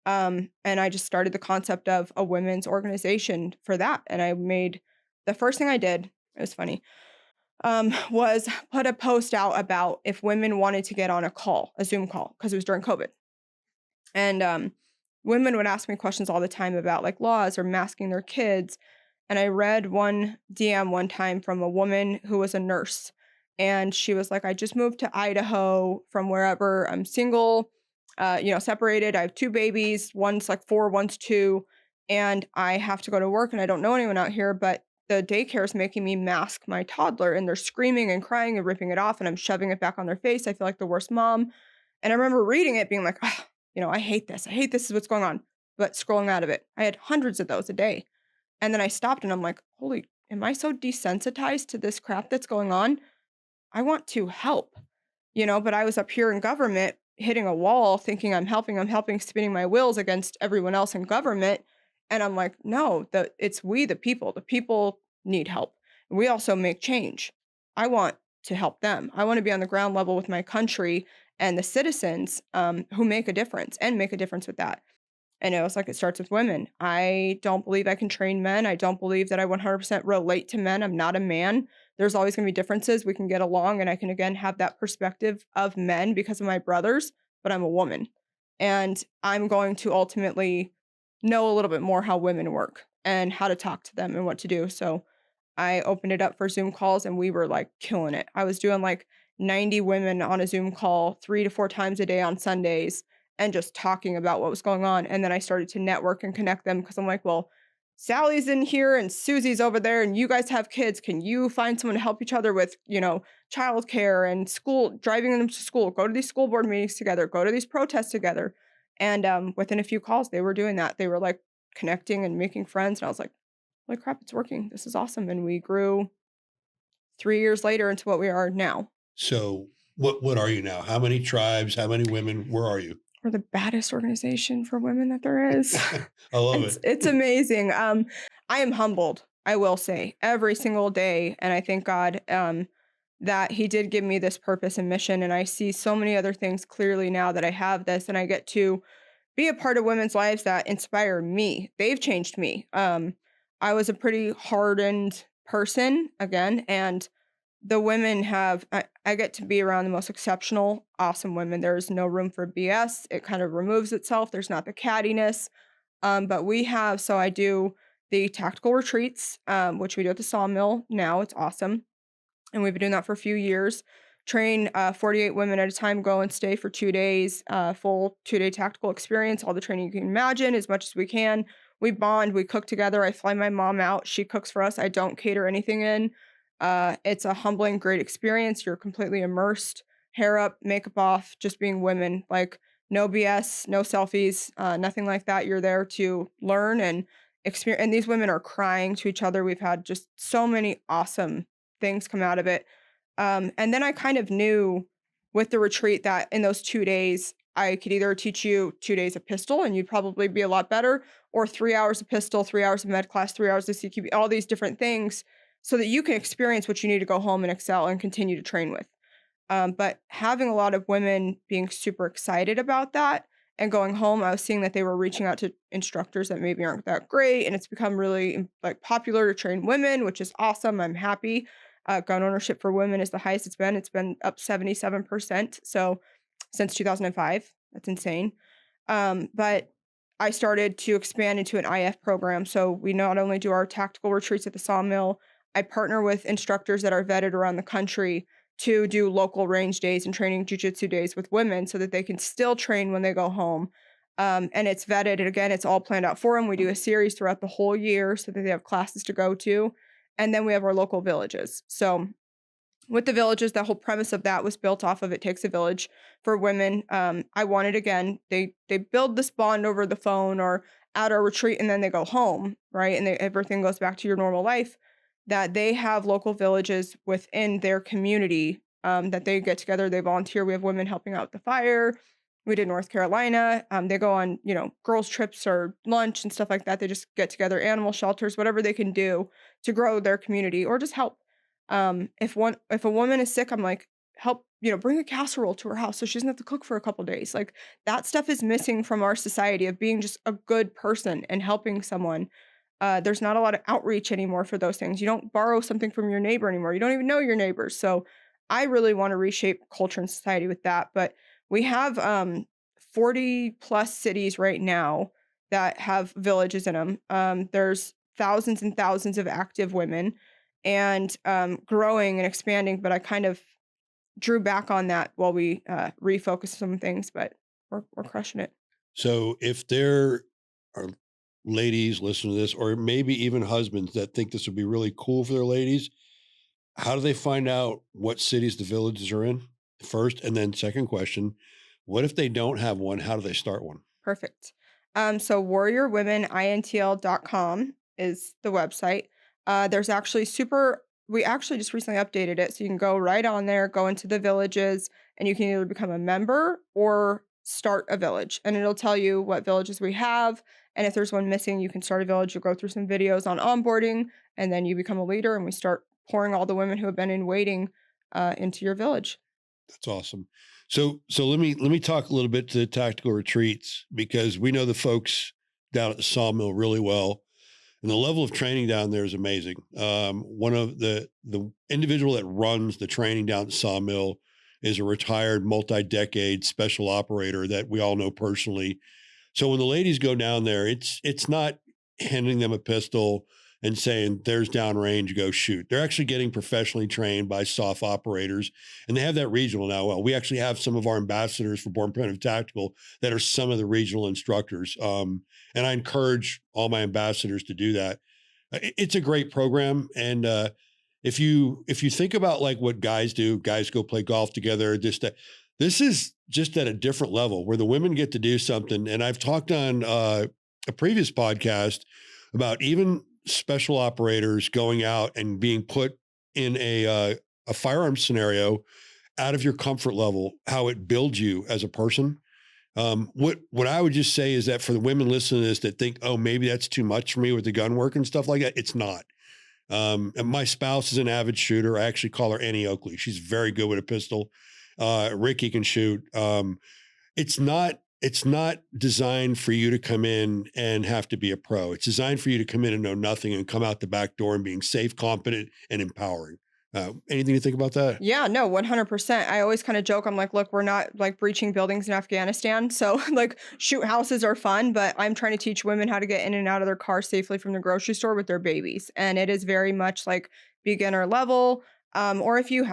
And I just started the concept of a women's organization for that. And I made the first thing I did, it was funny, was put a post out about if women wanted to get on a call, a Zoom call, because it was during COVID. And women would ask me questions all the time about like laws or masking their kids. And I read one DM one time from a woman who was a nurse. And she was like, I just moved to Idaho from wherever. I'm single, separated. I have two babies. One's like 4, one's 2. And I have to go to work and I don't know anyone out here, but the daycare is making me mask my toddler and they're screaming and crying and ripping it off and I'm shoving it back on their face. I feel like the worst mom. And I remember reading it being like, oh, I hate this. I hate this is what's going on. But scrolling out of it, I had hundreds of those a day. And then I stopped and I'm like, holy, am I so desensitized to this crap that's going on? I want to help, but I was up here in government hitting a wall thinking I'm helping, spinning my wheels against everyone else in government. And I'm like, no, it's we, the people need help. And we also make change. I want to help them. I want to be on the ground level with my country and the citizens who make a difference and make a difference with that. And it was like, it starts with women. I don't believe I can train men. I don't believe that I 100% relate to men. I'm not a man. There's always going to be differences. We can get along and I can again have that perspective of men because of my brothers, but I'm a woman. And I'm going to ultimately know a little bit more how women work and how to talk to them and what to do. So I opened it up for Zoom calls and we were like killing it. I was doing like 90 women on a Zoom call 3 to 4 times a day on Sundays and just talking about what was going on. And then I started to network and connect them because I'm like, well, Sally's in here and Susie's over there and you guys have kids. Can you find someone to help each other with, childcare and school, driving them to school, go to these school board meetings together, go to these protests together. And within a few calls, they were doing that. They were like connecting and making friends. And I was like, holy crap, it's working. This is awesome. And we grew 3 years later into what we are now. So what are you now? How many tribes? How many women? Where are you? We're the baddest organization for women that there is. I love It's it. it's amazing. I am humbled, I will say, every single day, and I thank God, that He did give me this purpose and mission, and I see so many other things clearly now that I have this, and I get to be a part of women's lives that inspire me. They've changed me. I was a pretty hardened person again, and the women have I get to be around the most exceptional, awesome women. There's no room for BS. It kind of removes itself. There's not the cattiness. But we have so I do the tactical retreats, which we do at the sawmill now. It's awesome. And we've been doing that for a few years. Train 48 women at a time, go and stay for 2 days, full 2 day tactical experience, all the training you can imagine, as much as we can. We bond, we cook together. I fly my mom out. She cooks for us. I don't cater anything in. It's a humbling, great experience. You're completely immersed, hair up, makeup off, just being women. Like, no BS, no selfies, nothing like that. You're there to learn and experience. And these women are crying to each other. We've had just so many awesome things come out of it. And then I kind of knew with the retreat that in those 2 days, I could either teach you 2 days of pistol and you'd probably be a lot better, or 3 hours of pistol, 3 hours of med class, 3 hours of CQB, all these different things so that you can experience what you need to go home and excel and continue to train with. But having a lot of women being super excited about that and going home, I was seeing that they were reaching out to instructors that maybe aren't that great, and it's become really like popular to train women, which is awesome. I'm happy. Gun ownership for women is the highest it's been. It's been up 77%. So since 2005, that's insane. But I started to expand into an IF program. So we not only do our tactical retreats at the sawmill, I partner with instructors that are vetted around the country to do local range days and training jujitsu days with women so that they can still train when they go home. And it's vetted. And again, it's all planned out for them. We do a series throughout the whole year so that they have classes to go to. And then we have our local villages. So with the villages, the whole premise of that was built off of it takes a village for women. I wanted again, they build this bond over the phone or at our retreat and then they go home, right? And everything goes back to your normal life. That they have local villages within their community that they get together, they volunteer. We have women helping out with the fire. We did North Carolina. They go on, girls' trips or lunch and stuff like that. They just get together, animal shelters, whatever they can do to grow their community or just help. If a woman is sick, I'm like, help, bring a casserole to her house so she doesn't have to cook for a couple days. Like that stuff is missing from our society of being just a good person and helping someone. There's not a lot of outreach anymore for those things. You don't borrow something from your neighbor anymore. You don't even know your neighbors. So I really want to reshape culture and society with that. But we have 40 plus cities right now that have villages in them. There's thousands and thousands of active women and growing and expanding. But I kind of drew back on that while we refocus some things, but we're crushing it. So if there are ladies listening to this, or maybe even husbands that think this would be really cool for their ladies, how do they find out what cities the villages are in first? And then second question, what if they don't have one? How do they start one? Perfect. So warriorwomenintl.com is the website. There's actually we actually just recently updated it. So you can go right on there, go into the villages, and you can either become a member or start a village. And it'll tell you what villages we have. And if there's one missing, you can start a village. You'll go through some videos on onboarding, and then you become a leader, and we start pouring all the women who have been in waiting into your village. That's awesome. So let me talk a little bit to the tactical retreats because we know the folks down at the sawmill really well, and the level of training down there is amazing. One of the individual that runs the training down at the sawmill is a retired multi-decade special operator that we all know personally. So when the ladies go down there, it's not handing them a pistol, and saying, there's downrange, go shoot. They're actually getting professionally trained by soft operators, and they have that regional now. Well, we actually have some of our ambassadors for Born Preventive Tactical that are some of the regional instructors. And I encourage all my ambassadors to do that. It's a great program. And if you think about like what guys do, guys go play golf together, this is just at a different level where the women get to do something. And I've talked on a previous podcast about even special operators going out and being put in a firearm scenario out of your comfort level, how it builds you as a person. What I would just say is that for the women listening to this that think, oh, maybe that's too much for me with the gun work and stuff like that, it's not. And my spouse is an avid shooter. I actually call her Annie Oakley. She's very good with a pistol. Ricki can shoot. It's not designed for you to come in and have to be a pro. It's designed for you to come in and know nothing and come out the back door and being safe, competent, and empowering. Anything to think about that? Yeah, no, 100%. I always kind of joke. I'm like, look, we're not like breaching buildings in Afghanistan. So, like, shoot houses are fun, but I'm trying to teach women how to get in and out of their car safely from the grocery store with their babies. And it is very much like beginner level. Or if you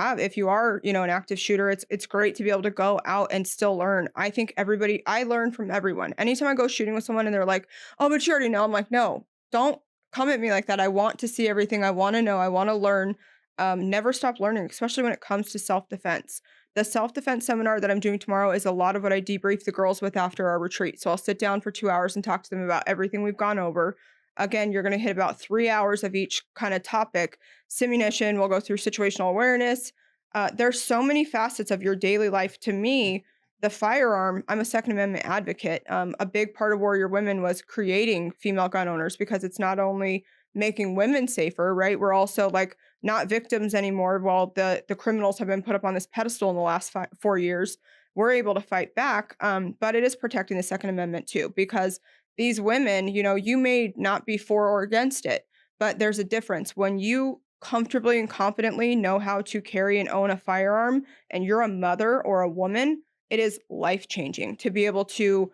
are, an active shooter, it's great to be able to go out and still learn. I think I learn from everyone. Anytime I go shooting with someone and they're like, oh, but you already know, I'm like, no, don't come at me like that. I want to see everything. I want to know. I want to learn. Never stop learning, especially when it comes to self-defense. The self-defense seminar that I'm doing tomorrow is a lot of what I debrief the girls with after our retreat. So I'll sit down for 2 hours and talk to them about everything we've gone over. Again, you're going to hit about 3 hours of each kind of topic. Simunition, we'll go through situational awareness. There's so many facets of your daily life. To me, the firearm, I'm a Second Amendment advocate. A big part of Warrior Women was creating female gun owners because it's not only making women safer, right? We're also like not victims anymore. While the criminals have been put up on this pedestal in the last 4 years, we're able to fight back. But it is protecting the Second Amendment too, because these women, you may not be for or against it, but there's a difference when you comfortably and confidently know how to carry and own a firearm, and you're a mother or a woman. It is life changing to be able to.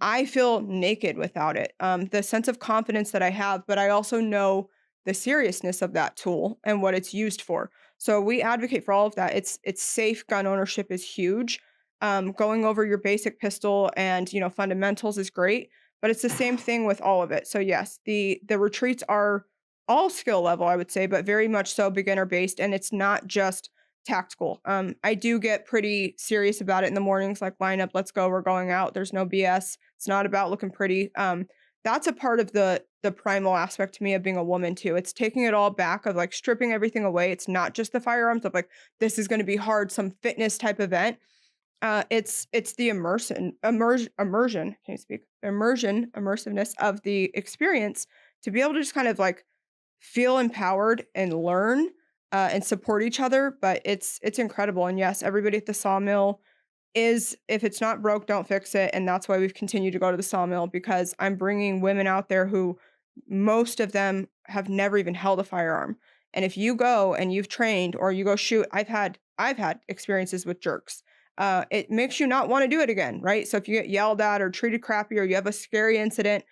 I feel naked without it. The sense of confidence that I have, but I also know the seriousness of that tool and what it's used for. So we advocate for all of that. It's safe. Gun ownership is huge. Going over your basic pistol and fundamentals is great, but it's the same thing with all of it. So yes, the retreats are all skill level, I would say, but very much so beginner based, and it's not just tactical. I do get pretty serious about it in the mornings, like line up, let's go, we're going out. There's no BS. It's not about looking pretty. That's a part of the primal aspect to me of being a woman too. It's taking it all back of like stripping everything away. It's not just the firearms of like this is going to be hard, some fitness type event. It's the immersion. Can you speak? Immersiveness of the experience to be able to just kind of like feel empowered and learn and support each other. But it's incredible. And yes, everybody at the sawmill is, if it's not broke, don't fix it. And that's why we've continued to go to the sawmill, because I'm bringing women out there who most of them have never even held a firearm. And if you go and you've trained or you go shoot, I've had experiences with jerks. It makes you not want to do it again, right? So if you get yelled at or treated crappy or you have a scary incident,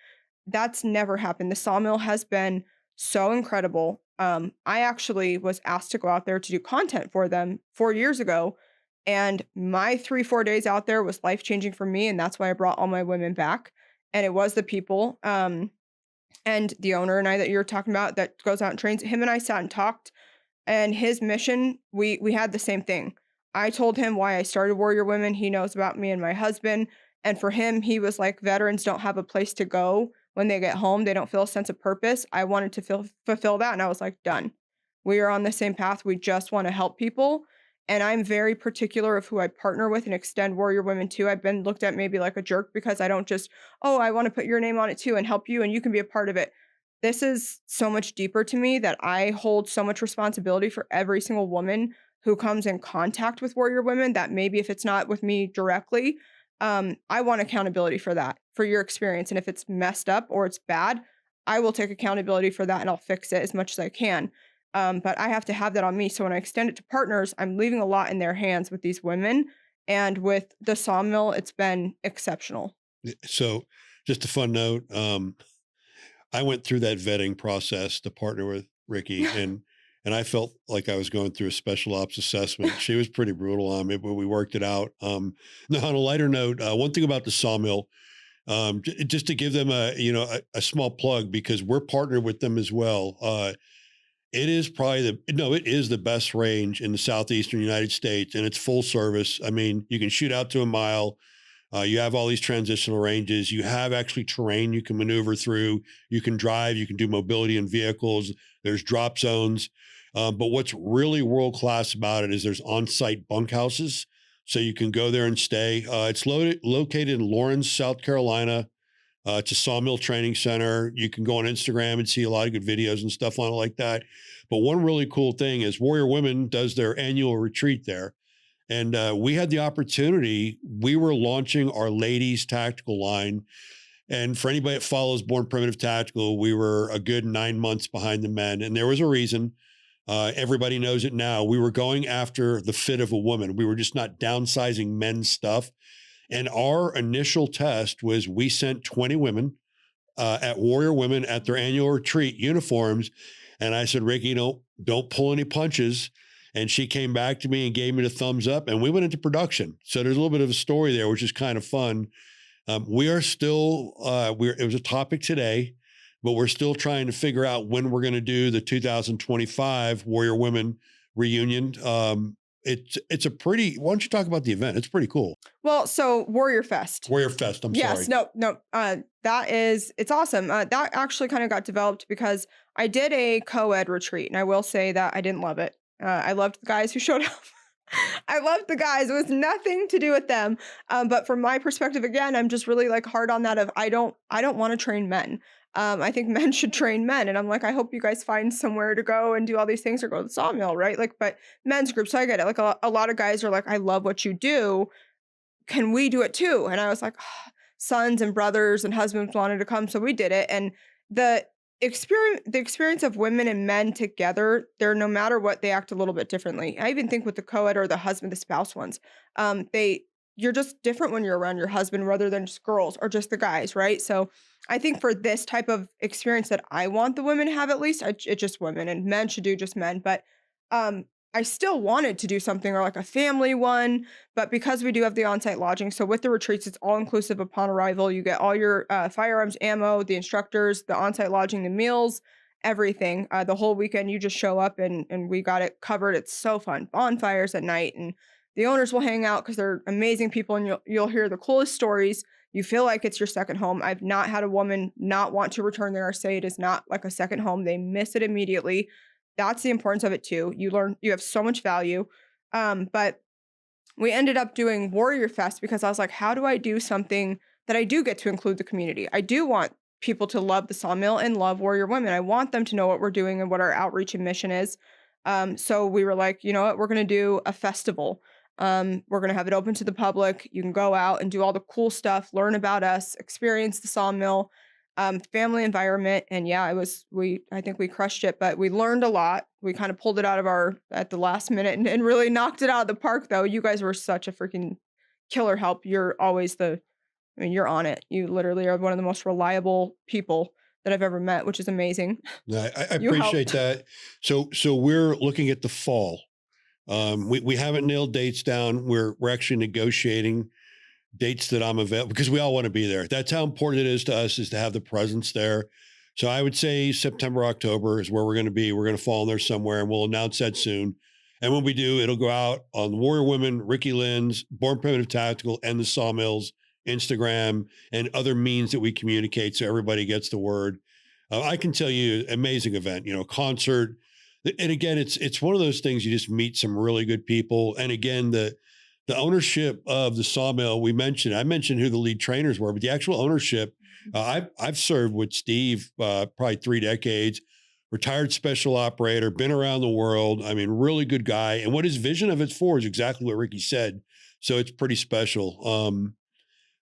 that's never happened. The sawmill has been so incredible. I actually was asked to go out there to do content for them 4 years ago. And my 3, 4 days out there was life changing for me. And that's why I brought all my women back. And it was the people. And the owner and I that you're talking about that goes out and trains, him and I sat and talked, and his mission, we had the same thing. I told him why I started Warrior Women. He knows about me and my husband. And for him, he was like, veterans don't have a place to go when they get home. They don't feel a sense of purpose. I wanted to fulfill that. And I was like, done. We are on the same path. We just want to help people. And I'm very particular of who I partner with and extend Warrior Women to. I've been looked at maybe like a jerk because I don't just, oh, I want to put your name on it too and help you and you can be a part of it. This is so much deeper to me that I hold so much responsibility for every single woman who comes in contact with Warrior Women, that maybe if it's not with me directly, I want accountability for that, for your experience. And if it's messed up or it's bad, I will take accountability for that and I'll fix it as much as I can. But I have to have that on me. So when I extend it to partners, I'm leaving a lot in their hands with these women. And with the sawmill, it's been exceptional. So just a fun note. I went through that vetting process to partner with Ricki, and I felt like I was going through a special ops assessment. She was pretty brutal on me, but we worked it out. Now, on a lighter note, one thing about the sawmill, just to give them a small plug because we're partnered with them as well. It is probably it is the best range in the southeastern United States, and it's full service. I mean, you can shoot out to a mile. You have all these transitional ranges. You have actually terrain you can maneuver through. You can drive. You can do mobility in vehicles. There's drop zones. But what's really world class about it is there's on-site bunkhouses, so you can go there and stay. It's located in Lawrence, South Carolina. It's a sawmill training center. You can go on Instagram and see a lot of good videos and stuff on it like that. But one really cool thing is Warrior Women does their annual retreat there. And we had the opportunity. We were launching our ladies tactical line. And for anybody that follows Born Primitive Tactical, we were a good 9 months behind the men. And there was a reason. Everybody knows it now. We were going after the fit of a woman. We were just not downsizing men's stuff. And our initial test was we sent 20 women at Warrior Women at their annual retreat uniforms. And I said, Ricki, don't pull any punches. And she came back to me and gave me the thumbs up, and we went into production. So there's a little bit of a story there, which is kind of fun. We are still, it was a topic today, but we're still trying to figure out when we're going to do the 2025 Warrior Women reunion. It's a pretty, why don't you talk about the event? It's pretty cool. Well, so Warrior Fest. Warrior Fest, I'm Yes, sorry. no, it's awesome. That actually kind of got developed because I did a co-ed retreat, and I will say that I didn't love it. I loved the guys who showed up. I loved the guys. It was nothing to do with them. But from my perspective, again, I'm just really like hard on that of I don't want to train men. I think men should train men. And I'm like, I hope you guys find somewhere to go and do all these things or go to the sawmill, right? Like, but men's groups, so I get it. Like a lot of guys are like, I love what you do. Can we do it too? And I was like, sons and brothers and husbands wanted to come, so we did it. And the the experience of women and men together, they're no matter what, they act a little bit differently. I even think with the co-ed or the husband, the spouse ones, they you're just different when you're around your husband rather than just girls or just the guys, right? So I think for this type of experience that I want the women to have, at least it's just women and men should do just men. But um, I still wanted to do something or like a family one, but because we do have the on-site lodging, so with the retreats, it's all inclusive upon arrival. You get all your firearms, ammo, the instructors, the on-site lodging, the meals, everything. The whole weekend, you just show up and we got it covered. It's so fun. Bonfires at night, and the owners will hang out because they're amazing people, and you'll hear the coolest stories. You feel like it's your second home. I've not had a woman not want to return there or say it is not like a second home. They miss it immediately. That's the importance of it too. You learn you have so much value. But we ended up doing Warrior Fest because I was like, how do I do something that I do get to include the community? I do want people to love the sawmill and love Warrior Women. I want them to know what we're doing and what our outreach and mission is. So we were like, you know what, we're gonna do a festival. We're gonna have it open to the public. You can go out and do all the cool stuff, learn about us, experience the sawmill, family environment. And yeah, I think we crushed it, but we learned a lot. We kind of pulled it out of our at the last minute and really knocked it out of the park though. You guys were such a freaking killer help. You're always I mean, you're on it. You literally are one of the most reliable people that I've ever met, which is amazing. Yeah, I You appreciate helped. that. So we're looking at the fall. We haven't nailed dates down. We're actually negotiating dates that I'm available because we all want to be there. That's how important it is to us is to have the presence there. So I would say September, October is where we're going to be. We're going to fall in there somewhere, and we'll announce that soon. And when we do, it'll go out on Warrior Women, Ricki Lynne's, Born Primitive Tactical, and the Sawmills, Instagram, and other means that we communicate so everybody gets the word. I can tell you, amazing event, concert. And again, it's one of those things you just meet some really good people. And again, the ownership of the sawmill I mentioned who the lead trainers were, but the actual ownership, I've served with Steve probably 3 decades, retired special operator, been around the world. I mean, really good guy. And what his vision of it's for is exactly what Ricki said. So it's pretty special.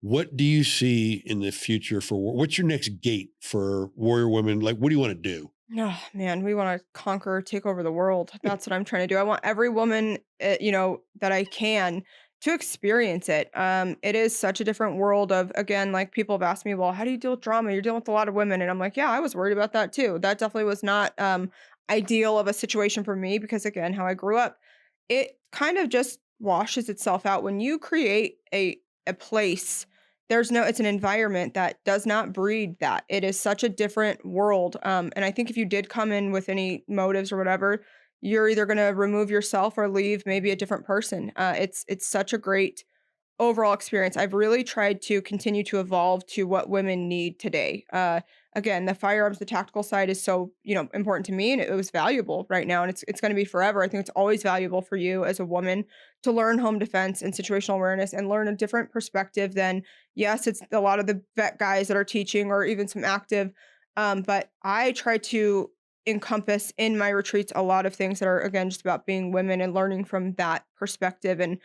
What do you see in the future what's your next gate for Warrior Women? Like, what do you want to do? Oh man, we want to conquer, take over the world. That's what I'm trying to do. I want every woman, that I can to experience it. It is such a different world of, again, like people have asked me, well, how do you deal with drama? You're dealing with a lot of women. And I'm like, yeah, I was worried about that too. That definitely was not ideal of a situation for me because, again, how I grew up, it kind of just washes itself out when you create a place. There's no, it's an environment that does not breed that. It is such a different world. And I think if you did come in with any motives or whatever, you're either going to remove yourself or leave maybe a different person. It's such a great overall experience. I've really tried to continue to evolve to what women need today. Again, the firearms, the tactical side is so, important to me and it was valuable right now and it's going to be forever. I think it's always valuable for you as a woman to learn home defense and situational awareness and learn a different perspective than yes, it's a lot of the vet guys that are teaching or even some active but I try to encompass in my retreats a lot of things that are again just about being women and learning from that perspective and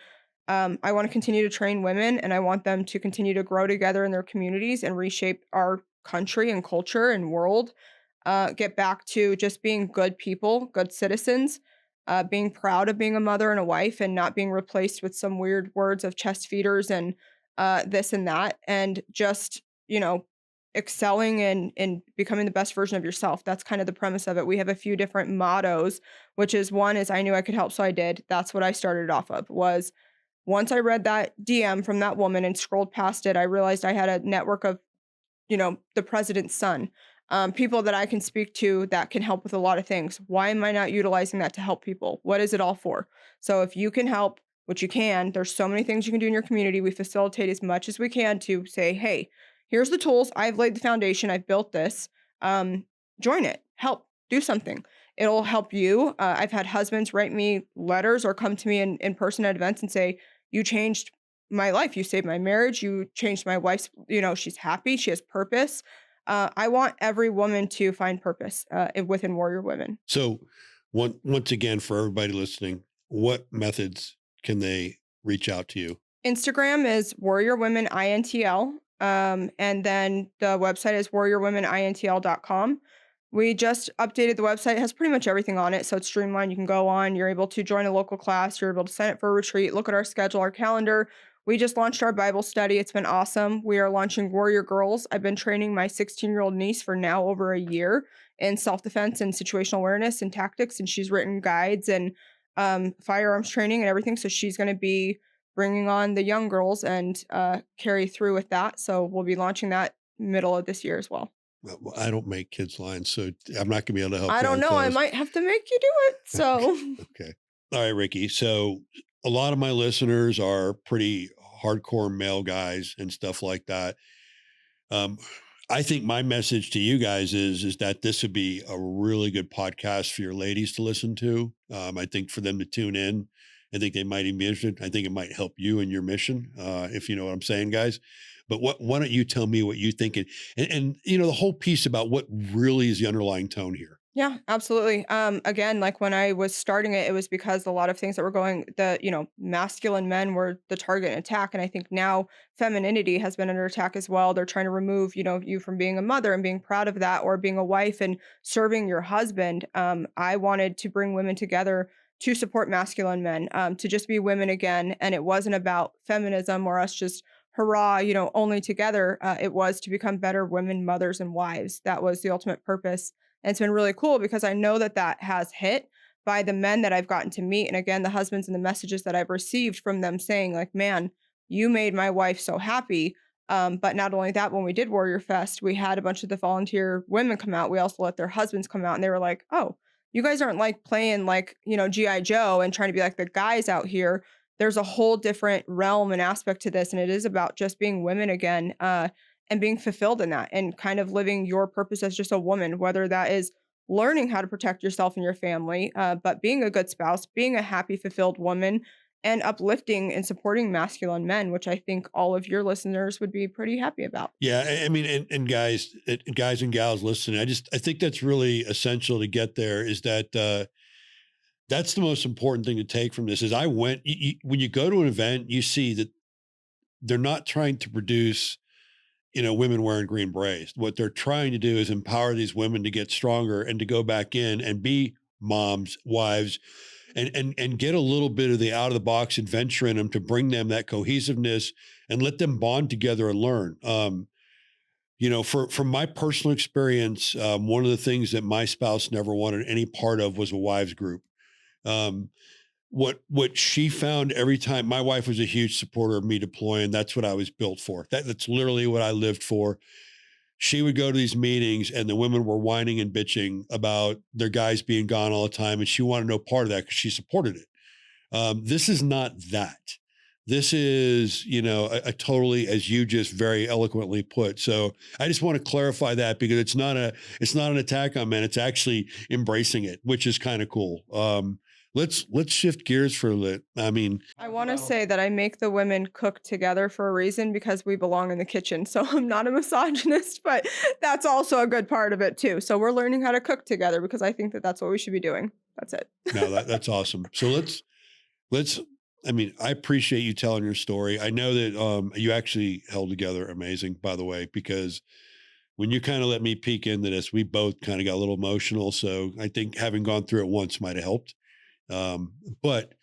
I want to continue to train women and I want them to continue to grow together in their communities and reshape our country and culture and world. Get back to just being good people, good citizens, being proud of being a mother and a wife and not being replaced with some weird words of chest feeders and this and that. And just, excelling and becoming the best version of yourself. That's kind of the premise of it. We have a few different mottos, which is one is I knew I could help, so I did. That's what I started off of was once I read that DM from that woman and scrolled past it, I realized I had a network of, the president's son, people that I can speak to that can help with a lot of things. Why am I not utilizing that to help people? What is it all for? So if you can help, which you can, there's so many things you can do in your community. We facilitate as much as we can to say, hey, here's the tools. I've laid the foundation. I've built this. Join it. Help. Do something. It'll help you. I've had husbands write me letters or come to me in person at events and say, you changed my life. You saved my marriage. You changed my wife's, she's happy. She has purpose. I want every woman to find purpose within Warrior Women. So, once again, for everybody listening, what methods can they reach out to you? Instagram is Warrior Women INTL. And then the website is warriorwomenintl.com. We just updated the website. It has pretty much everything on it. So it's streamlined. You can go on, you're able to join a local class, you're able to sign up for a retreat, look at our schedule, our calendar. We just launched our Bible study. It's been awesome. We are launching Warrior Girls. I've been training my 16-year-old niece for now over a year in self-defense and situational awareness and tactics. And she's written guides and firearms training and everything. So she's going to be bringing on the young girls and carry through with that. So we'll be launching that middle of this year as well. Well, I don't make kids lines, so I'm not gonna be able to help I you don't on know, I clothes. might have to make you do it, so Okay. All right, Ricky. So a lot of my listeners are pretty hardcore male guys and stuff like that. Um, I think my message to you guys is that this would be a really good podcast for your ladies to listen to. I think for them to tune in. I think they might even be interested. I think it might help you in your mission, if you know what I'm saying, guys. But why don't you tell me what you think? And the whole piece about what really is the underlying tone here. yeah, absolutely. Again, like when I was starting it, it was because a lot of things that were going masculine men were the target and attack, and I think now femininity has been under attack as well. They're trying to remove, you from being a mother and being proud of that, or being a wife and serving your husband. I wanted to bring women together to support masculine men, to just be women again, and it wasn't about feminism or us just hurrah, only together. It was to become better women, mothers, and wives. That was the ultimate purpose and it's been really cool because I know that that has hit by the men that I've gotten to meet. And again, the husbands and the messages that I've received from them saying, like, man, you made my wife so happy. But not only that, when we did Warrior Fest, we had a bunch of the volunteer women come out. We also let their husbands come out and they were like, oh, you guys aren't like playing like, G.I. Joe and trying to be like the guys out here. There's a whole different realm and aspect to this. And it is about just being women again. And being fulfilled in that and kind of living your purpose as just a woman, whether that is learning how to protect yourself and your family, but being a good spouse, being a happy, fulfilled woman, and uplifting and supporting masculine men, which I think all of your listeners would be pretty happy about. Yeah, I mean, and guys and gals listening, I think that's really essential to get there. Is that that's the most important thing to take from this? Is when you go to an event, you see that they're not trying to produce women wearing green berets. What they're trying to do is empower these women to get stronger and to go back in and be moms, wives, and get a little bit of the out of the box adventure in them to bring them that cohesiveness and let them bond together and learn. From my personal experience, one of the things that my spouse never wanted any part of was a wives group. Um, what she found every time, my wife was a huge supporter of me deploying. That's what I was built for. That's literally what I lived for. She would go to these meetings and the women were whining and bitching about their guys being gone all the time. And she wanted no part of that because she supported it. This is not that. This is, a totally, as you just very eloquently put. So I just want to clarify that because it's not an attack on men. It's actually embracing it, which is kind of cool. Let's shift gears for a lit. I mean, I wanna say that I make the women cook together for a reason because we belong in the kitchen, so I'm not a misogynist, but that's also a good part of it too. So we're learning how to cook together because I think that that's what we should be doing. That's it. no, that's awesome. So let's. I mean, I appreciate you telling your story. I know that you actually held together amazing, by the way, because when you kind of let me peek into this, we both kind of got a little emotional. So I think having gone through it once might have helped. But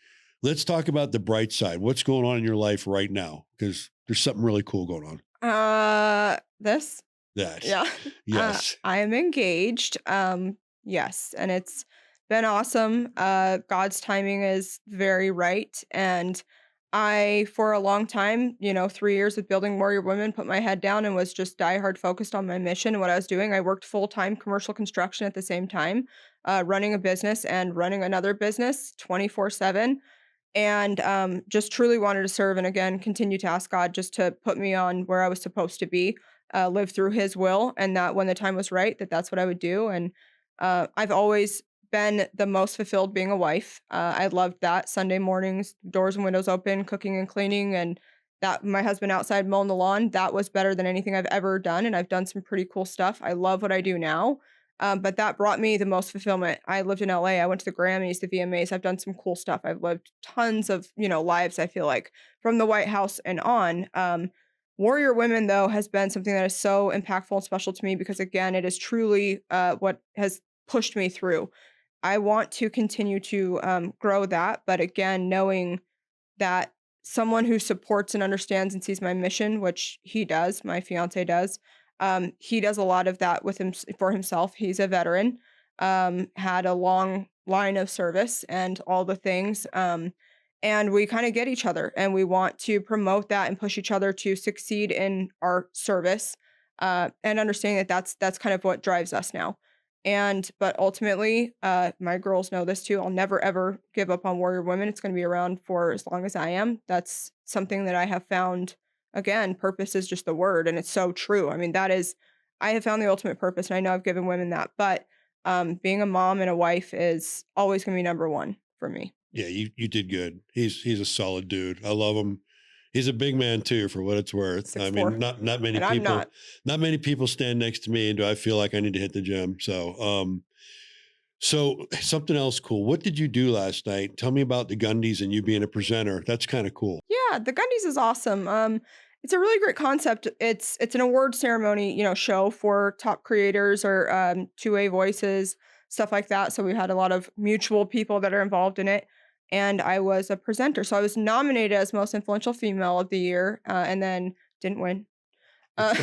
let's talk about the bright side. What's going on in your life right now? Because there's something really cool going on. This? That, Yeah. yes, I am engaged. Yes, and it's been awesome. God's timing is very right. And I, for a long time, 3 years of building Warrior Women, put my head down and was just diehard focused on my mission and what I was doing. I worked full time commercial construction at the same time, running a business and running another business 24/7 and just truly wanted to serve and again continue to ask God just to put me on where I was supposed to be, live through His will, and that when the time was right, that's what I would do. And I've always been the most fulfilled being a wife. I loved that Sunday mornings, doors and windows open, cooking and cleaning, and that my husband outside mowing the lawn. That was better than anything I've ever done, and I've done some pretty cool stuff. I love what I do now. But that brought me the most fulfillment. I lived in LA. I went to the Grammys, the VMAs. I've done some cool stuff. I've lived tons of, lives, I feel like, from the White House and on. Warrior Women, though, has been something that is so impactful and special to me because, again, it is truly what has pushed me through. I want to continue to grow that. But again, knowing that someone who supports and understands and sees my mission, which he does, my fiance does. He does a lot of that with him for himself. He's a veteran, had a long line of service and all the things. And we kind of get each other and we want to promote that and push each other to succeed in our service. And understanding that that's kind of what drives us now. And but ultimately, my girls know this too. I'll never ever give up on Warrior Women. It's going to be around for as long as I am. That's something that I have found. Again, purpose is just the word, and it's so true. I mean, I have found the ultimate purpose, and I know I've given women that. But being a mom and a wife is always going to be number one for me. yeah, you did good. He's a solid dude. I love him. He's a big man too, for what it's worth. I mean, 6'4", not many and I'm people, not. not many people stand next to me, and do I feel like I need to hit the gym? So something else cool. What did you do last night? Tell me about the Gundies and you being a presenter. That's kind of cool. Yeah, the Gundies is awesome. It's a really great concept. It's an award ceremony, show for top creators or two-way voices, stuff like that. So we had a lot of mutual people that are involved in it, and I was a presenter. So I was nominated as most influential female of the year, and then didn't win. Uh,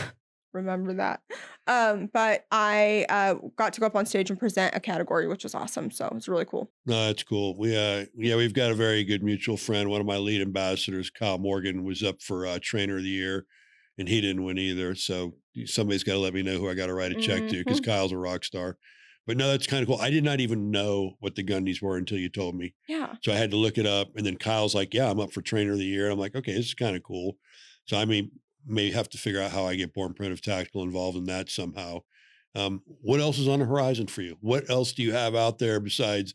remember that. But I got to go up on stage and present a category, which was awesome. So it was really cool. No, that's cool. Yeah, we've got a very good mutual friend. One of my lead ambassadors, Kyle Morgan, was up for Trainer of the Year, and he didn't win either. So somebody's got to let me know who I got to write a check to because Hmm. Kyle's a rock star. But no, that's kind of cool. I did not even know what the Gundies were until you told me. Yeah. So I had to look it up. And then Kyle's like, "Yeah, I'm up for Trainer of the Year." I'm like, "Okay, this is kind of cool." So I may have to figure out how I get Born Primitive Tactical involved in that somehow. What else is on the horizon for you? What else do you have out there besides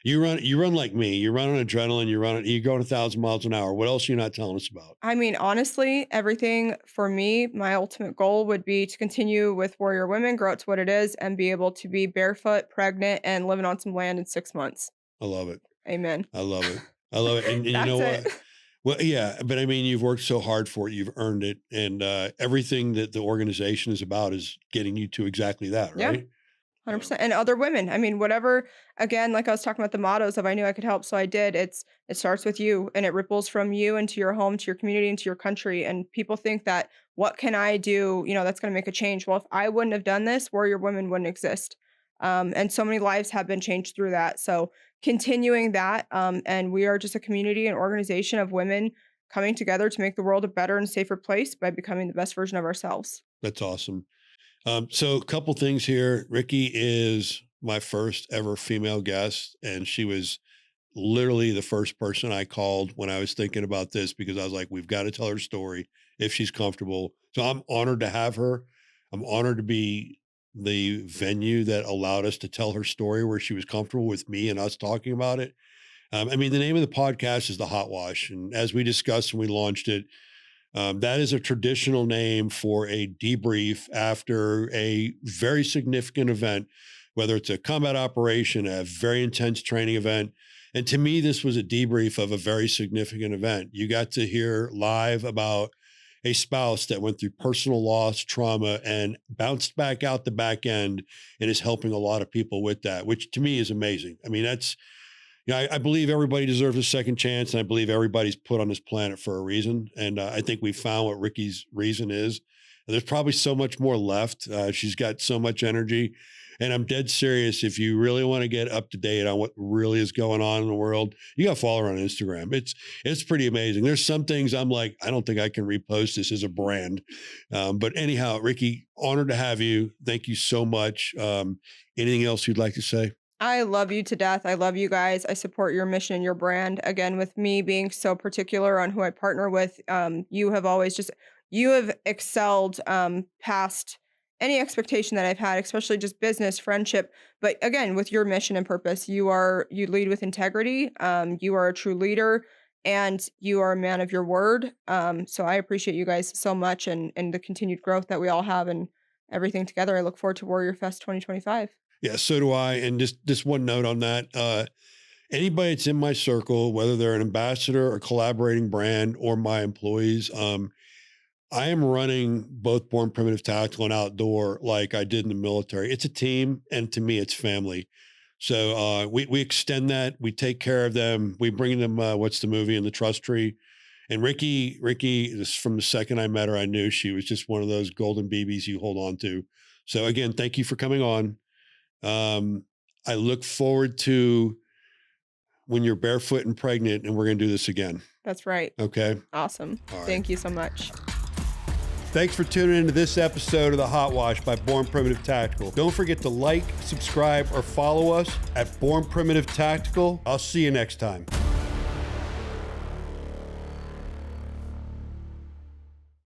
you run like me. You run on adrenaline. You're going 1,000 miles an hour. What else are you not telling us about? I mean, honestly, everything for me, my ultimate goal would be to continue with Warrior Women, grow it to what it is, and be able to be barefoot, pregnant, and living on some land in 6 months. I love it. Amen. I love it. I love it. And you know That's it. what? Well, yeah, but I mean, you've worked so hard for it. You've earned it. And everything that the organization is about is getting you to exactly that, Yeah, right? Um, 100%. And other women. I mean, whatever, again, like I was talking about the mottos of I knew I could help, so I did. It starts with you and it ripples from you into your home, to your community, into your country. And people think that what can I do, that's going to make a change. Well, if I wouldn't have done this, Warrior Women wouldn't exist. And so many lives have been changed through that. So continuing that, and we are just a community and organization of women coming together to make the world a better and safer place by becoming the best version of ourselves. that's awesome. So a couple things here. Ricki is my first ever female guest, and she was literally the first person I called when I was thinking about this because I was like, we've got to tell her story if she's comfortable. So I'm honored to have her. I'm honored to be the venue that allowed us to tell her story where she was comfortable with me and us talking about it. I mean, the name of the podcast is the Hot Wash. And as we discussed when we launched it, that is a traditional name for a debrief after a very significant event, whether it's a combat operation, a very intense training event. And to me, this was a debrief of a very significant event. You got to hear live about a spouse that went through personal loss, trauma, and bounced back out the back end and is helping a lot of people with that, which to me is amazing. I mean, I believe everybody deserves a second chance, and I believe everybody's put on this planet for a reason. And I think we found what Ricki's reason is. And there's probably so much more left. She's got so much energy. And I'm dead serious. If you really want to get up to date on what really is going on in the world, you got to follow her on Instagram. It's pretty amazing. There's some things I'm like, I don't think I can repost this as a brand. But anyhow, Ricki, honored to have you. Thank you so much. Anything else you'd like to say? I love you to death. I love you guys. I support your mission and your brand. Again, with me being so particular on who I partner with, you have excelled past any expectation that I've had, especially just business, friendship. But again, with your mission and purpose, you lead with integrity. You are a true leader, and you are a man of your word. So I appreciate you guys so much, and the continued growth that we all have and everything together. I look forward to Warrior Fest 2025. Yeah, so do I. And just one note on that. Anybody that's in my circle, whether they're an ambassador or collaborating brand or my employees, I am running both Born Primitive Tactical and Outdoor like I did in the military. It's a team, and to me, it's family. So we extend that. We take care of them. We bring them, what's the movie, in the trust tree. And Ricki, just from the second I met her, I knew she was just one of those golden BBs you hold on to. So again, thank you for coming on. I look forward to when you're barefoot and pregnant, and we're going to do this again. That's right. Okay. Awesome. All right. Thank you so much. Thanks for tuning into this episode of the Hot Wash by Born Primitive Tactical. Don't forget to like, subscribe, or follow us at Born Primitive Tactical. I'll see you next time.